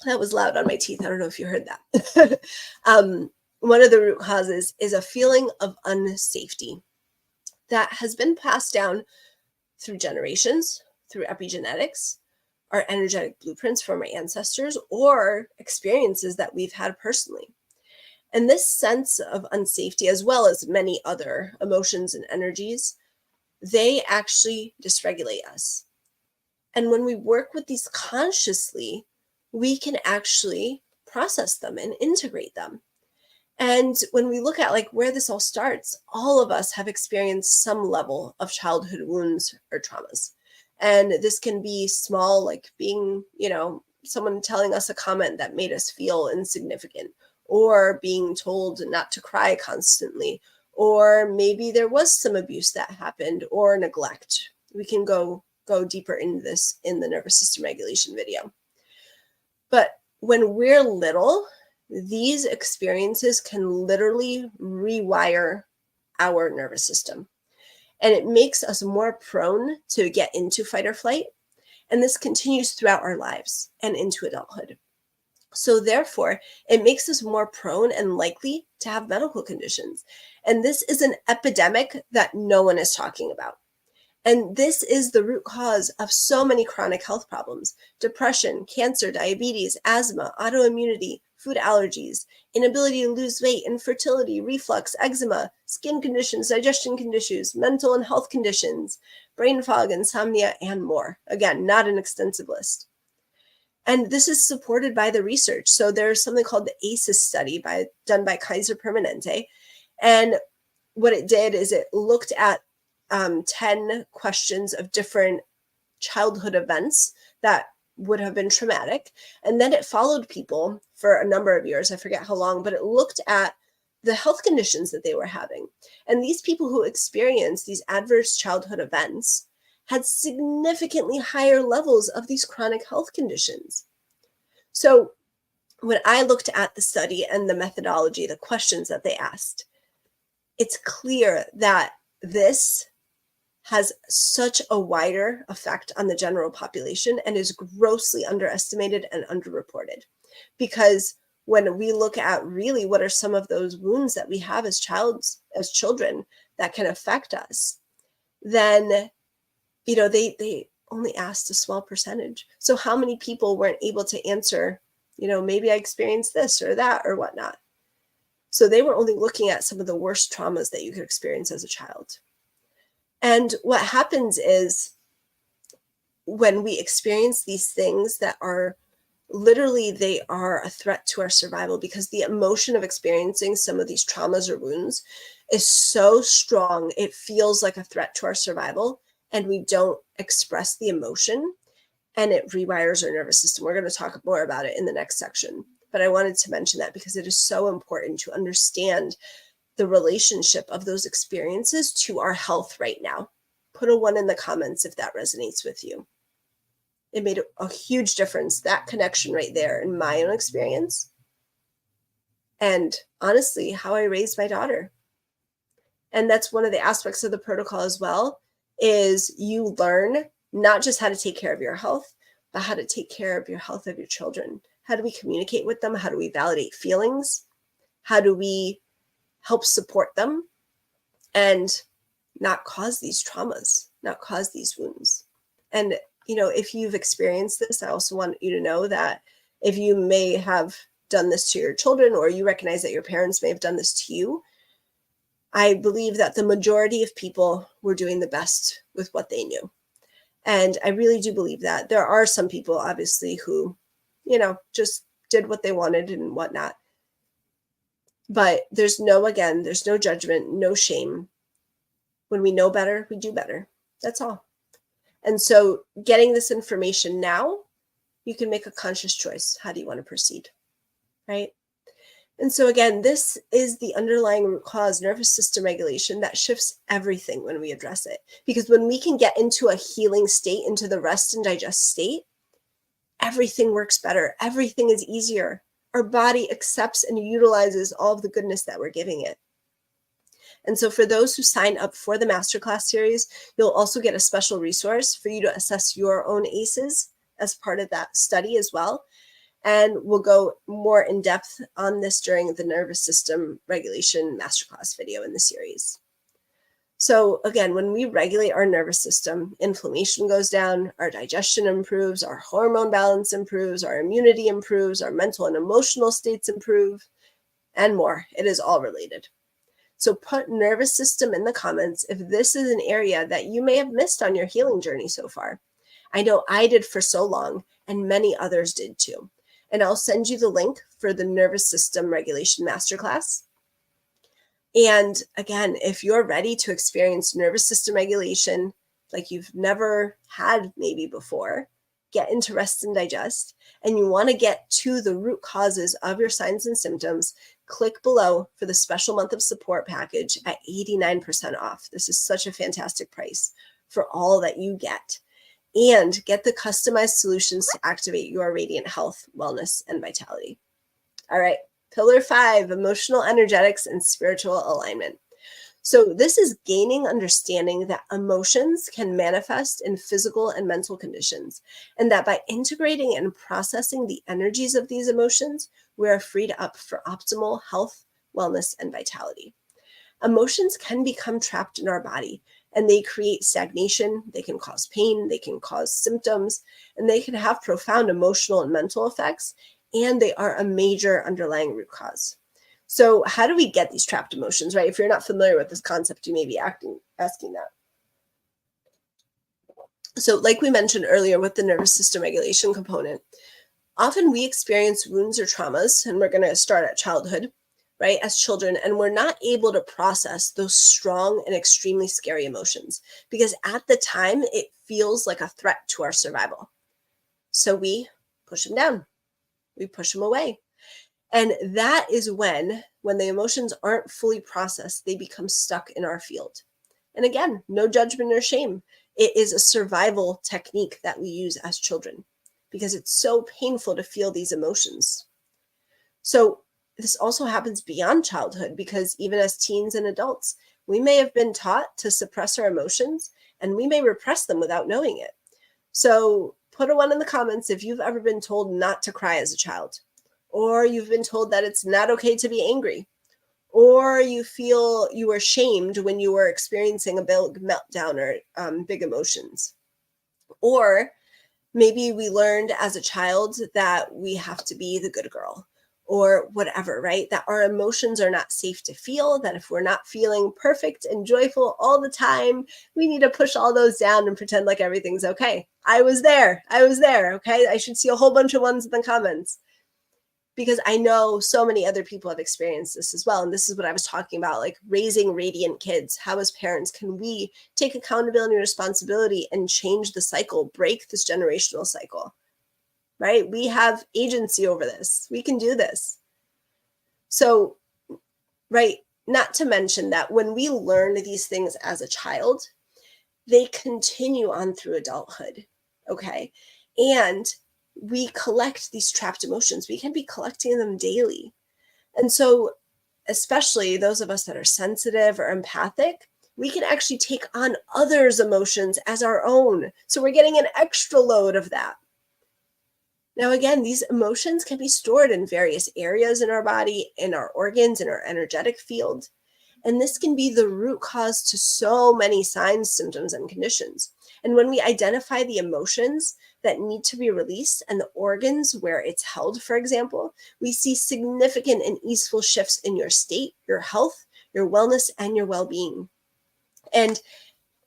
that was loud on my teeth. I don't know if you heard that. One of the root causes is a feeling of unsafety that has been passed down through generations, through epigenetics, our energetic blueprints from our ancestors, or experiences that we've had personally. And this sense of unsafety, as well as many other emotions and energies, they actually dysregulate us. And when we work with these consciously, we can actually process them and integrate them. And when we look at like where this all starts, all of us have experienced some level of childhood wounds or traumas. And this can be small, like being, someone telling us a comment that made us feel insignificant, or being told not to cry constantly, or maybe there was some abuse that happened, or neglect. We can go deeper into this in the nervous system regulation video. But when we're little, these experiences can literally rewire our nervous system. And it makes us more prone to get into fight or flight. And this continues throughout our lives and into adulthood. So therefore, it makes us more prone and likely to have medical conditions. And this is an epidemic that no one is talking about. And this is the root cause of so many chronic health problems: depression, cancer, diabetes, asthma, autoimmunity, food allergies, inability to lose weight, infertility, reflux, eczema, skin conditions, digestion conditions, mental and health conditions, brain fog, insomnia, and more. Again, not an extensive list. And this is supported by the research. So there's something called the ACEs study done by Kaiser Permanente. And what it did is it looked at 10 questions of different childhood events that would have been traumatic. And then it followed people for a number of years. I forget how long, but it looked at the health conditions that they were having. And these people who experienced these adverse childhood events had significantly higher levels of these chronic health conditions. So when I looked at the study and the methodology, the questions that they asked, it's clear that this has such a wider effect on the general population and is grossly underestimated and underreported. Because when we look at really what are some of those wounds that we have as children that can affect us, then, they only asked a small percentage. So how many people weren't able to answer, maybe I experienced this or that or whatnot. So they were only looking at some of the worst traumas that you could experience as a child. And what happens is when we experience these things that are literally, they are a threat to our survival, because the emotion of experiencing some of these traumas or wounds is so strong, it feels like a threat to our survival, and we don't express the emotion, and it rewires our nervous system. We're going to talk more about it in the next section, but I wanted to mention that because it is so important to understand the relationship of those experiences to our health right now. Put a 1 in the comments if that resonates with you. It made a huge difference, that connection right there, in my own experience. And honestly, how I raised my daughter. And that's one of the aspects of the protocol as well, is you learn not just how to take care of your health, but how to take care of your health of your children. How do we communicate with them? How do we validate feelings? How do we help support them and not cause these traumas, not cause these wounds? And, if you've experienced this, I also want you to know that if you may have done this to your children, or you recognize that your parents may have done this to you, I believe that the majority of people were doing the best with what they knew. And I really do believe that. There are some people, obviously, who, just did what they wanted and whatnot. But there's no judgment, no shame. When we know better, we do better. That's all. And so getting this information now, you can make a conscious choice. How do you want to proceed? Right? And so again, this is the underlying root cause, nervous system regulation, that shifts everything when we address it. Because when we can get into a healing state, into the rest and digest state, everything works better. Everything is easier. Our body accepts and utilizes all of the goodness that we're giving it. And so for those who sign up for the Masterclass series, you'll also get a special resource for you to assess your own ACEs as part of that study as well. And we'll go more in depth on this during the nervous system regulation Masterclass video in the series. So again, when we regulate our nervous system, inflammation goes down, our digestion improves, our hormone balance improves, our immunity improves, our mental and emotional states improve, and more. It is all related. So put nervous system in the comments if this is an area that you may have missed on your healing journey so far. I know I did for so long, and many others did too. And I'll send you the link for the nervous system regulation masterclass. And again, if you're ready to experience nervous system regulation like you've never had maybe before, get into rest and digest, and you want to get to the root causes of your signs and symptoms, click below for the special month of support package at 89% off. This is such a fantastic price for all that you get. And get the customized solutions to activate your radiant health, wellness, and vitality. All right, pillar 5, emotional energetics and spiritual alignment. So this is gaining understanding that emotions can manifest in physical and mental conditions, and that by integrating and processing the energies of these emotions, we are freed up for optimal health, wellness, and vitality. Emotions can become trapped in our body, and they create stagnation. They can cause pain, they can cause symptoms, and they can have profound emotional and mental effects, and they are a major underlying root cause. So how do we get these trapped emotions, right? If you're not familiar with this concept, you may be asking that. So like we mentioned earlier with the nervous system regulation component, often we experience wounds or traumas, and we're going to start at childhood, right, as children, and we're not able to process those strong and extremely scary emotions because at the time it feels like a threat to our survival. So we push them down, we push them away. And that is when the emotions aren't fully processed, they become stuck in our field. And again, no judgment or shame. It is a survival technique that we use as children because it's so painful to feel these emotions. So this also happens beyond childhood because even as teens and adults, we may have been taught to suppress our emotions and we may repress them without knowing it. So put a 1 in the comments if you've ever been told not to cry as a child, or you've been told that it's not okay to be angry, or you feel you were shamed when you were experiencing a big meltdown or big emotions. Or maybe we learned as a child that we have to be the good girl or whatever, right? That our emotions are not safe to feel, that if we're not feeling perfect and joyful all the time, we need to push all those down and pretend like everything's okay. I was there. Okay. I should see a whole bunch of 1s in the comments, because I know so many other people have experienced this as well. And this is what I was talking about, like raising radiant kids. How as parents can we take accountability and responsibility and change the cycle, break this generational cycle, right? We have agency over this. We can do this. So, right, not to mention that when we learn these things as a child, they continue on through adulthood, okay? And we collect these trapped emotions. We can be collecting them daily. And so, especially those of us that are sensitive or empathic, we can actually take on others' emotions as our own. So we're getting an extra load of that. Now, again, these emotions can be stored in various areas in our body, in our organs, in our energetic field. And this can be the root cause to so many signs, symptoms, and conditions. And when we identify the emotions that need to be released and the organs where it's held, for example, we see significant and easeful shifts in your state, your health, your wellness, and your well-being. And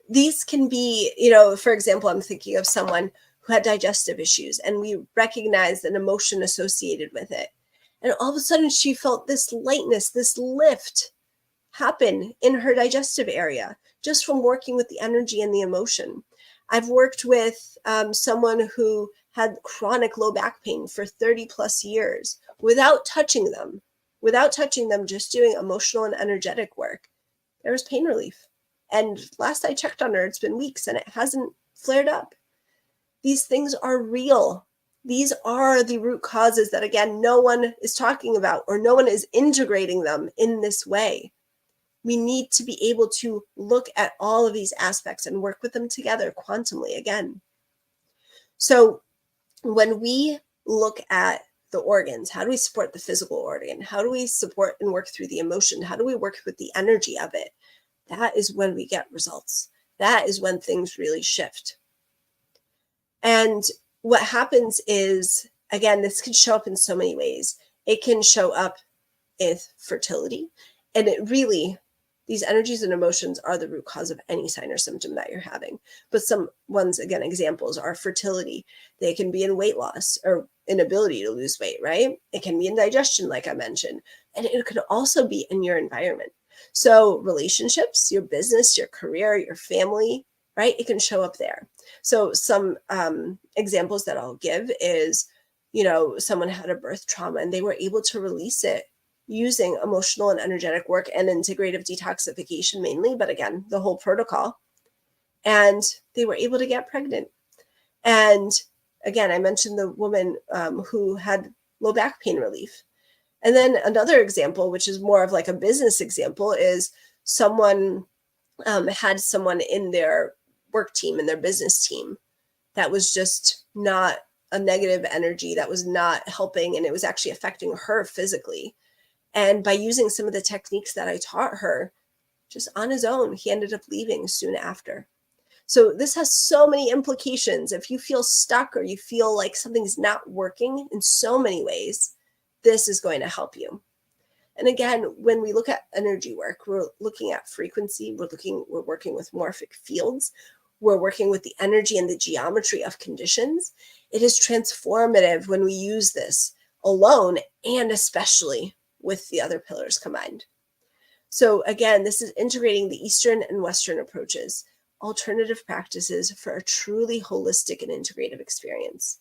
these can be, for example, I'm thinking of someone who had digestive issues, and we recognized an emotion associated with it. And all of a sudden she felt this lightness, this lift happen in her digestive area just from working with the energy and the emotion. I've worked with someone who had chronic low back pain for 30 plus years without touching them, just doing emotional and energetic work. There was pain relief. And last I checked on her, it's been weeks and it hasn't flared up. These things are real. These are the root causes that, again, no one is talking about, or no one is integrating them in this way. We need to be able to look at all of these aspects and work with them together quantumly again. So when we look at the organs, how do we support the physical organ? How do we support and work through the emotion? How do we work with the energy of it? That is when we get results. That is when things really shift. And what happens is, again, this can show up in so many ways. It can show up with fertility, and it really, these energies and emotions are the root cause of any sign or symptom that you're having. But some ones, again, examples are fertility. They can be in weight loss or inability to lose weight, right? It can be in digestion, like I mentioned. And it could also be in your environment. So relationships, your business, your career, your family, right? It can show up there. So some examples that I'll give is, someone had a birth trauma and they were able to release it using emotional and energetic work and integrative detoxification mainly, but again, the whole protocol. And they were able to get pregnant. And again, I mentioned the woman who had low back pain relief. And then another example, which is more of like a business example, is someone had someone in their work team, in their business team, that was just not a negative energy, that was not helping, and it was actually affecting her physically. And by using some of the techniques that I taught her, just on his own, he ended up leaving soon after. So this has so many implications. If you feel stuck or you feel like something's not working in so many ways, this is going to help you. And again, when we look at energy work, we're looking at frequency, we're working with morphic fields, we're working with the energy and the geometry of conditions. It is transformative when we use this alone, and especially with the other pillars combined. So again, this is integrating the Eastern and Western approaches, alternative practices for a truly holistic and integrative experience.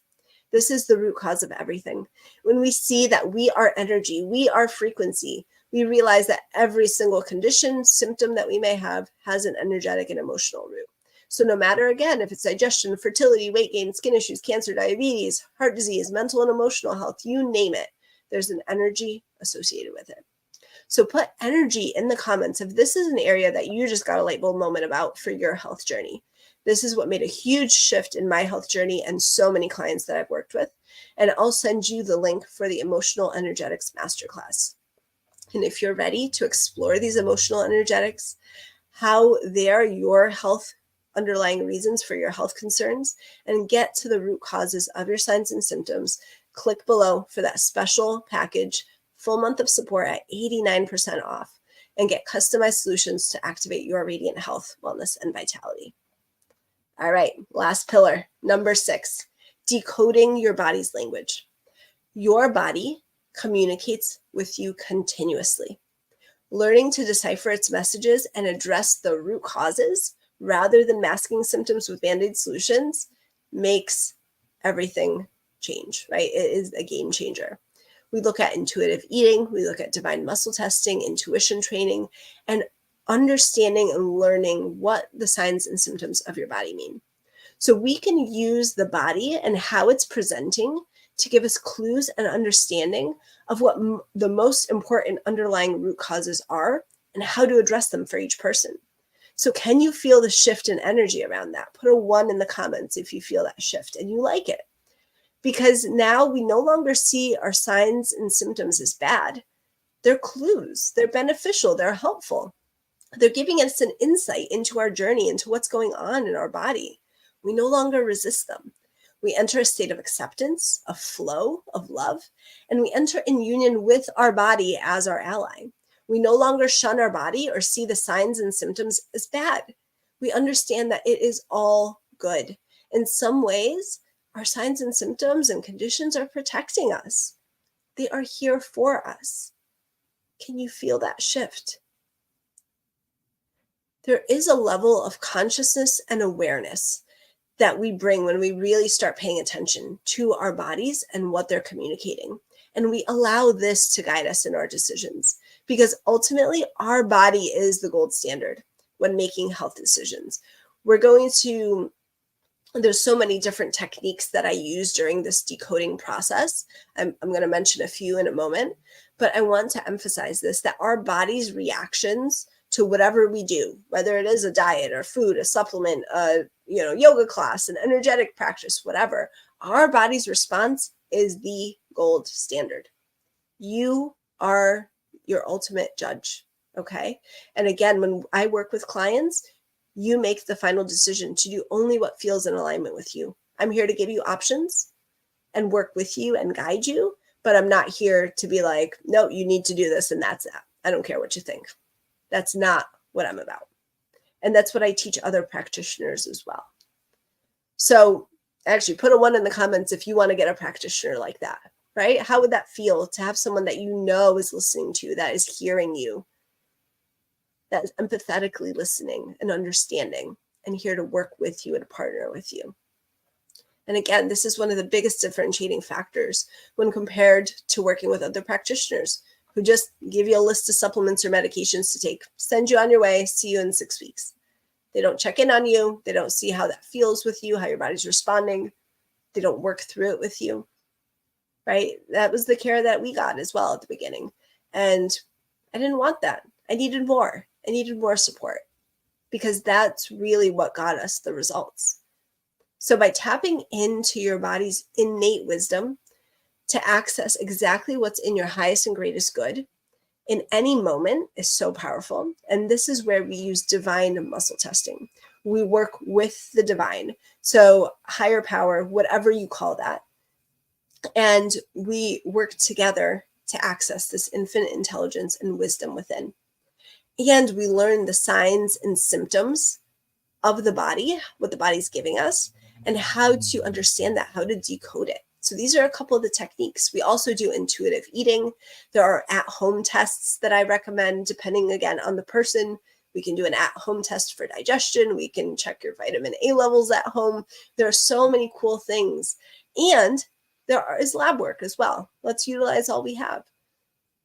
This is the root cause of everything. When we see that we are energy, we are frequency, we realize that every single condition, symptom that we may have has an energetic and emotional root. So no matter, again, if it's digestion, fertility, weight gain, skin issues, cancer, diabetes, heart disease, mental and emotional health, you name it, there's an energy associated with it. So put energy in the comments if this is an area that you just got a light bulb moment about for your health journey. This is what made a huge shift in my health journey and so many clients that I've worked with. And I'll send you the link for the Emotional Energetics Masterclass. And if you're ready to explore these emotional energetics, how they are your health underlying reasons for your health concerns, and get to the root causes of your signs and symptoms, click below for that special package, full month of support at 89% off, and get customized solutions to activate your radiant health, wellness, and vitality. All right, last pillar, number 6, decoding your body's language. Your body communicates with you continuously. Learning to decipher its messages and address the root causes rather than masking symptoms with Band-Aid solutions makes everything change, right? It is a game changer. We look at intuitive eating, we look at divine muscle testing, intuition training, and understanding and learning what the signs and symptoms of your body mean. So we can use the body and how it's presenting to give us clues and understanding of what the most important underlying root causes are and how to address them for each person. So can you feel the shift in energy around that? Put a 1 in the comments if you feel that shift and you like it. Because now we no longer see our signs and symptoms as bad. They're clues, they're beneficial, they're helpful. They're giving us an insight into our journey, into what's going on in our body. We no longer resist them. We enter a state of acceptance, of flow, of love, and we enter in union with our body as our ally. We no longer shun our body or see the signs and symptoms as bad. We understand that it is all good. In some ways, our signs and symptoms and conditions are protecting us. They are here for us. Can you feel that shift? There is a level of consciousness and awareness that we bring when we really start paying attention to our bodies and what they're communicating. And we allow this to guide us in our decisions, because ultimately our body is the gold standard when making health decisions. There's so many different techniques that I use during this decoding process. I'm going to mention a few in a moment, but I want to emphasize this, that our body's reactions to whatever we do, whether it is a diet or food, a supplement, a yoga class, an energetic practice, whatever, our body's response is the gold standard. You are your ultimate judge, okay? And again, when I work with clients, you make the final decision to do only what feels in alignment with you. I'm here to give you options and work with you and guide you, but I'm not here to be like, no, you need to do this and that's that. I don't care what you think. That's not what I'm about. And that's what I teach other practitioners as well. So actually put a 1 in the comments if you want to get a practitioner like that, right? How would that feel to have someone that you know is listening to you, that is hearing you, that is empathetically listening and understanding and here to work with you and partner with you? And again, this is one of the biggest differentiating factors when compared to working with other practitioners who just give you a list of supplements or medications to take, send you on your way, see you in 6 weeks. They don't check in on you. They don't see how that feels with you, how your body's responding. They don't work through it with you, right? That was the care that we got as well at the beginning. And I didn't want that. I needed more. I needed more support, because that's really what got us the results. So by tapping into your body's innate wisdom to access exactly what's in your highest and greatest good in any moment is so powerful. And this is where we use divine muscle testing. We work with the divine, so higher power, whatever you call that. And we work together to access this infinite intelligence and wisdom within. And we learn the signs and symptoms of the body, what the body's giving us, and how to understand that, how to decode it. So these are a couple of the techniques. We also do intuitive eating. There are at-home tests that I recommend, depending, again, on the person. We can do an at-home test for digestion. We can check your vitamin A levels at home. There are so many cool things. And there is lab work as well. Let's utilize all we have.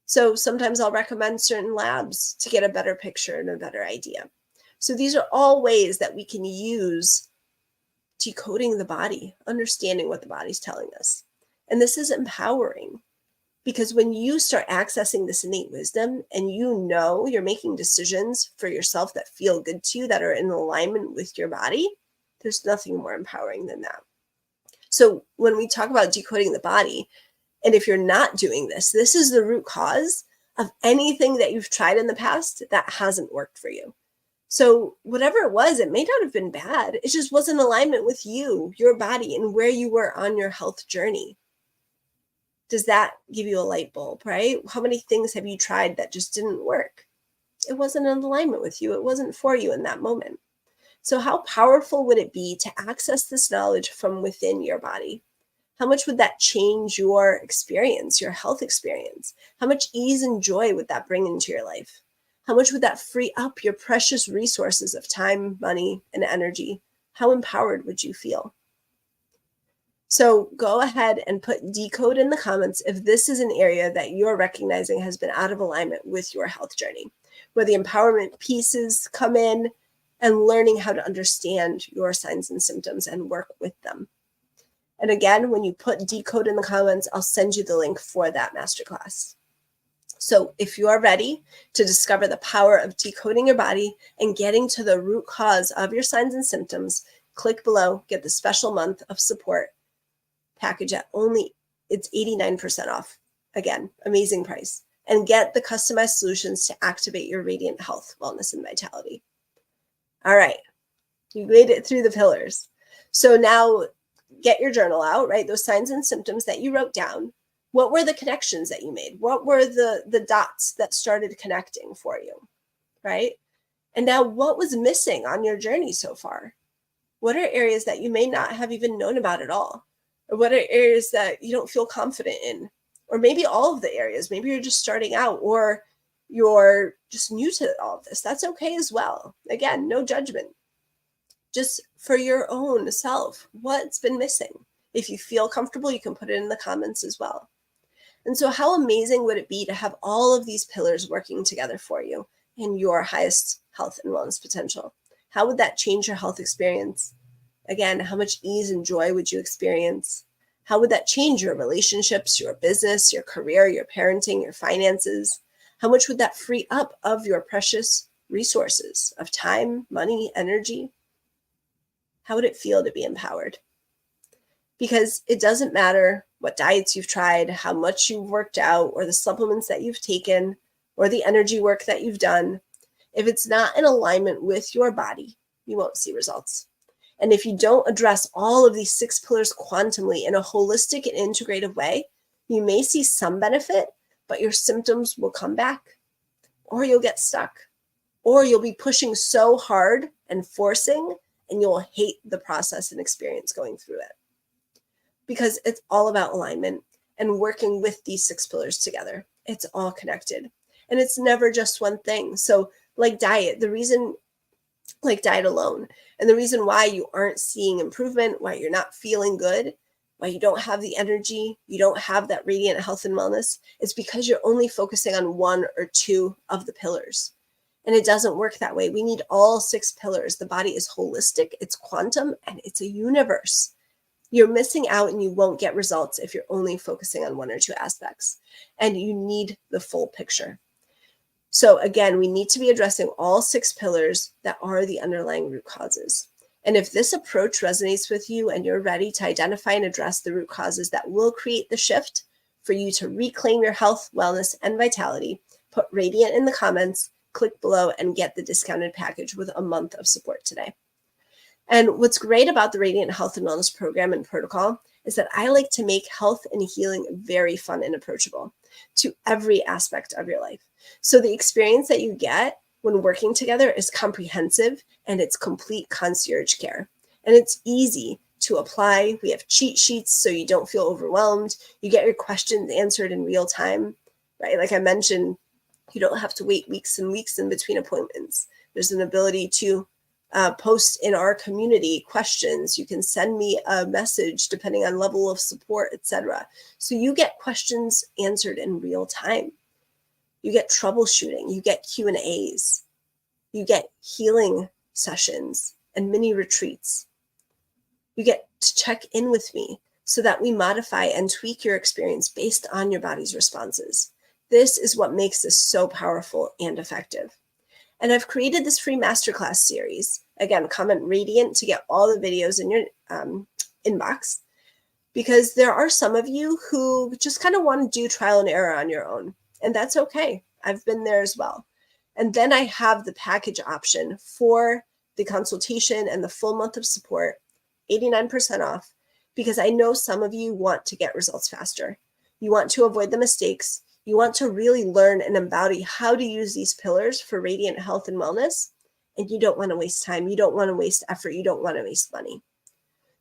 So sometimes I'll recommend certain labs to get a better picture and a better idea. So these are all ways that we can use decoding the body, understanding what the body's telling us. And this is empowering, because when you start accessing this innate wisdom and you're making decisions for yourself that feel good to you, that are in alignment with your body, There's nothing more empowering than that. So when we talk about decoding the body, and if you're not doing this, this is the root cause of anything that you've tried in the past that hasn't worked for you. So whatever it was, it may not have been bad. It just wasn't in alignment with you, your body, and where you were on your health journey. Does that give you a light bulb, right? How many things have you tried that just didn't work? It wasn't in alignment with you. It wasn't for you in that moment. So how powerful would it be to access this knowledge from within your body? How much would that change your experience, your health experience? How much ease and joy would that bring into your life? How much would that free up your precious resources of time, money, and energy? How empowered would you feel? So go ahead and put decode in the comments if this is an area that you're recognizing has been out of alignment with your health journey, where the empowerment pieces come in and learning how to understand your signs and symptoms and work with them. And again, when you put decode in the comments, I'll send you the link for that masterclass. So if you are ready to discover the power of decoding your body and getting to the root cause of your signs and symptoms, click below, get the special month of support package at it's 89% off. Again, amazing price. And get the customized solutions to activate your radiant health, wellness, and vitality. All right, you made it through the pillars. So now get your journal out, right? Those signs and symptoms that you wrote down. What were the connections that you made? What were the dots that started connecting for you, right? And now what was missing on your journey so far? What are areas that you may not have even known about at all? Or what are areas that you don't feel confident in? Or maybe all of the areas. Maybe you're just starting out or you're just new to all of this. That's okay as well. Again, no judgment. Just for your own self, what's been missing? If you feel comfortable, you can put it in the comments as well. And so how amazing would it be to have all of these pillars working together for you in your highest health and wellness potential? How would that change your health experience? Again, how much ease and joy would you experience? How would that change your relationships, your business, your career, your parenting, your finances? How much would that free up of your precious resources of time, money, energy? How would it feel to be empowered? Because it doesn't matter what diets you've tried, how much you've worked out, or the supplements that you've taken, or the energy work that you've done. If it's not in alignment with your body, you won't see results. And if you don't address all of these 6 pillars quantumly in a holistic and integrative way, you may see some benefit, but your symptoms will come back, or you'll get stuck, or you'll be pushing so hard and forcing, and you'll hate the process and experience going through it. Because it's all about alignment and working with these 6 pillars together. It's all connected. And it's never just one thing. So like diet, diet alone, and the reason why you aren't seeing improvement, why you're not feeling good, why you don't have the energy, you don't have that radiant health and wellness, is because you're only focusing on 1 or 2 of the pillars. And it doesn't work that way. We need all 6 pillars. The body is holistic, it's quantum, and it's a universe. You're missing out and you won't get results if you're only focusing on 1 or 2 aspects. And you need the full picture. So again, we need to be addressing all 6 pillars that are the underlying root causes. And if this approach resonates with you and you're ready to identify and address the root causes that will create the shift for you to reclaim your health, wellness, and vitality, put Radiant in the comments, click below, and get the discounted package with a month of support today. And what's great about the Radiant Health and Wellness program and protocol is that I like to make health and healing very fun and approachable to every aspect of your life. So the experience that you get when working together is comprehensive and it's complete concierge care. And it's easy to apply. We have cheat sheets so you don't feel overwhelmed. You get your questions answered in real time, right? Like I mentioned, you don't have to wait weeks and weeks in between appointments. There's an ability to post in our community questions. You can send me a message depending on level of support, etc. So you get questions answered in real time. You get troubleshooting, you get Q&As, you get healing sessions and mini retreats. You get to check in with me so that we modify and tweak your experience based on your body's responses. This is what makes this so powerful and effective. And I've created this free masterclass series Again, comment radiant to get all the videos in your inbox, because there are some of you who just kind of want to do trial and error on your own. And that's okay. I've been there as well. And then I have the package option for the consultation and the full month of support, 89% off, because I know some of you want to get results faster. You want to avoid the mistakes. You want to really learn and embody how to use these pillars for radiant health and wellness. And you don't want to waste time. You don't want to waste effort. You don't want to waste money.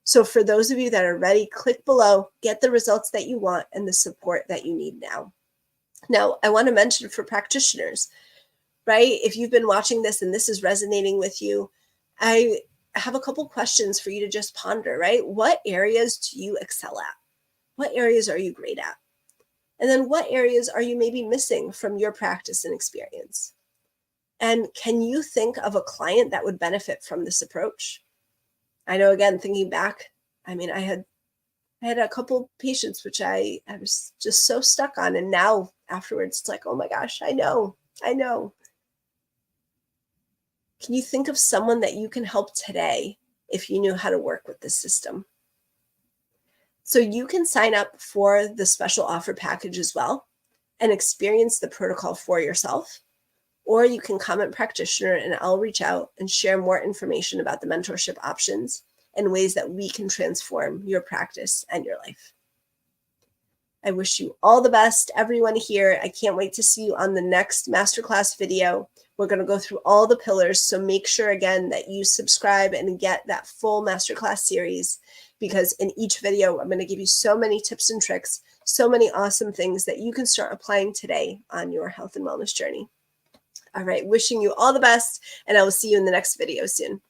So for those of you that are ready, click below, get the results that you want and the support that you need now. Now, I want to mention for practitioners, right? If you've been watching this and this is resonating with you, I have a couple questions for you to just ponder, right? What areas do you excel at? What areas are you great at? And then what areas are you maybe missing from your practice and experience? And can you think of a client that would benefit from this approach? I know, again, thinking back, I mean, I had a couple patients which I was just so stuck on. And now afterwards, it's like, oh my gosh, I know. Can you think of someone that you can help today if you knew how to work with this system? So you can sign up for the special offer package as well and experience the protocol for yourself. Or you can comment practitioner and I'll reach out and share more information about the mentorship options and ways that we can transform your practice and your life. I wish you all the best, everyone here. I can't wait to see you on the next masterclass video. We're going to go through all the pillars. So make sure, again, that you subscribe and get that full masterclass series, because in each video, I'm going to give you so many tips and tricks, so many awesome things that you can start applying today on your health and wellness journey. All right, wishing you all the best, and I will see you in the next video soon.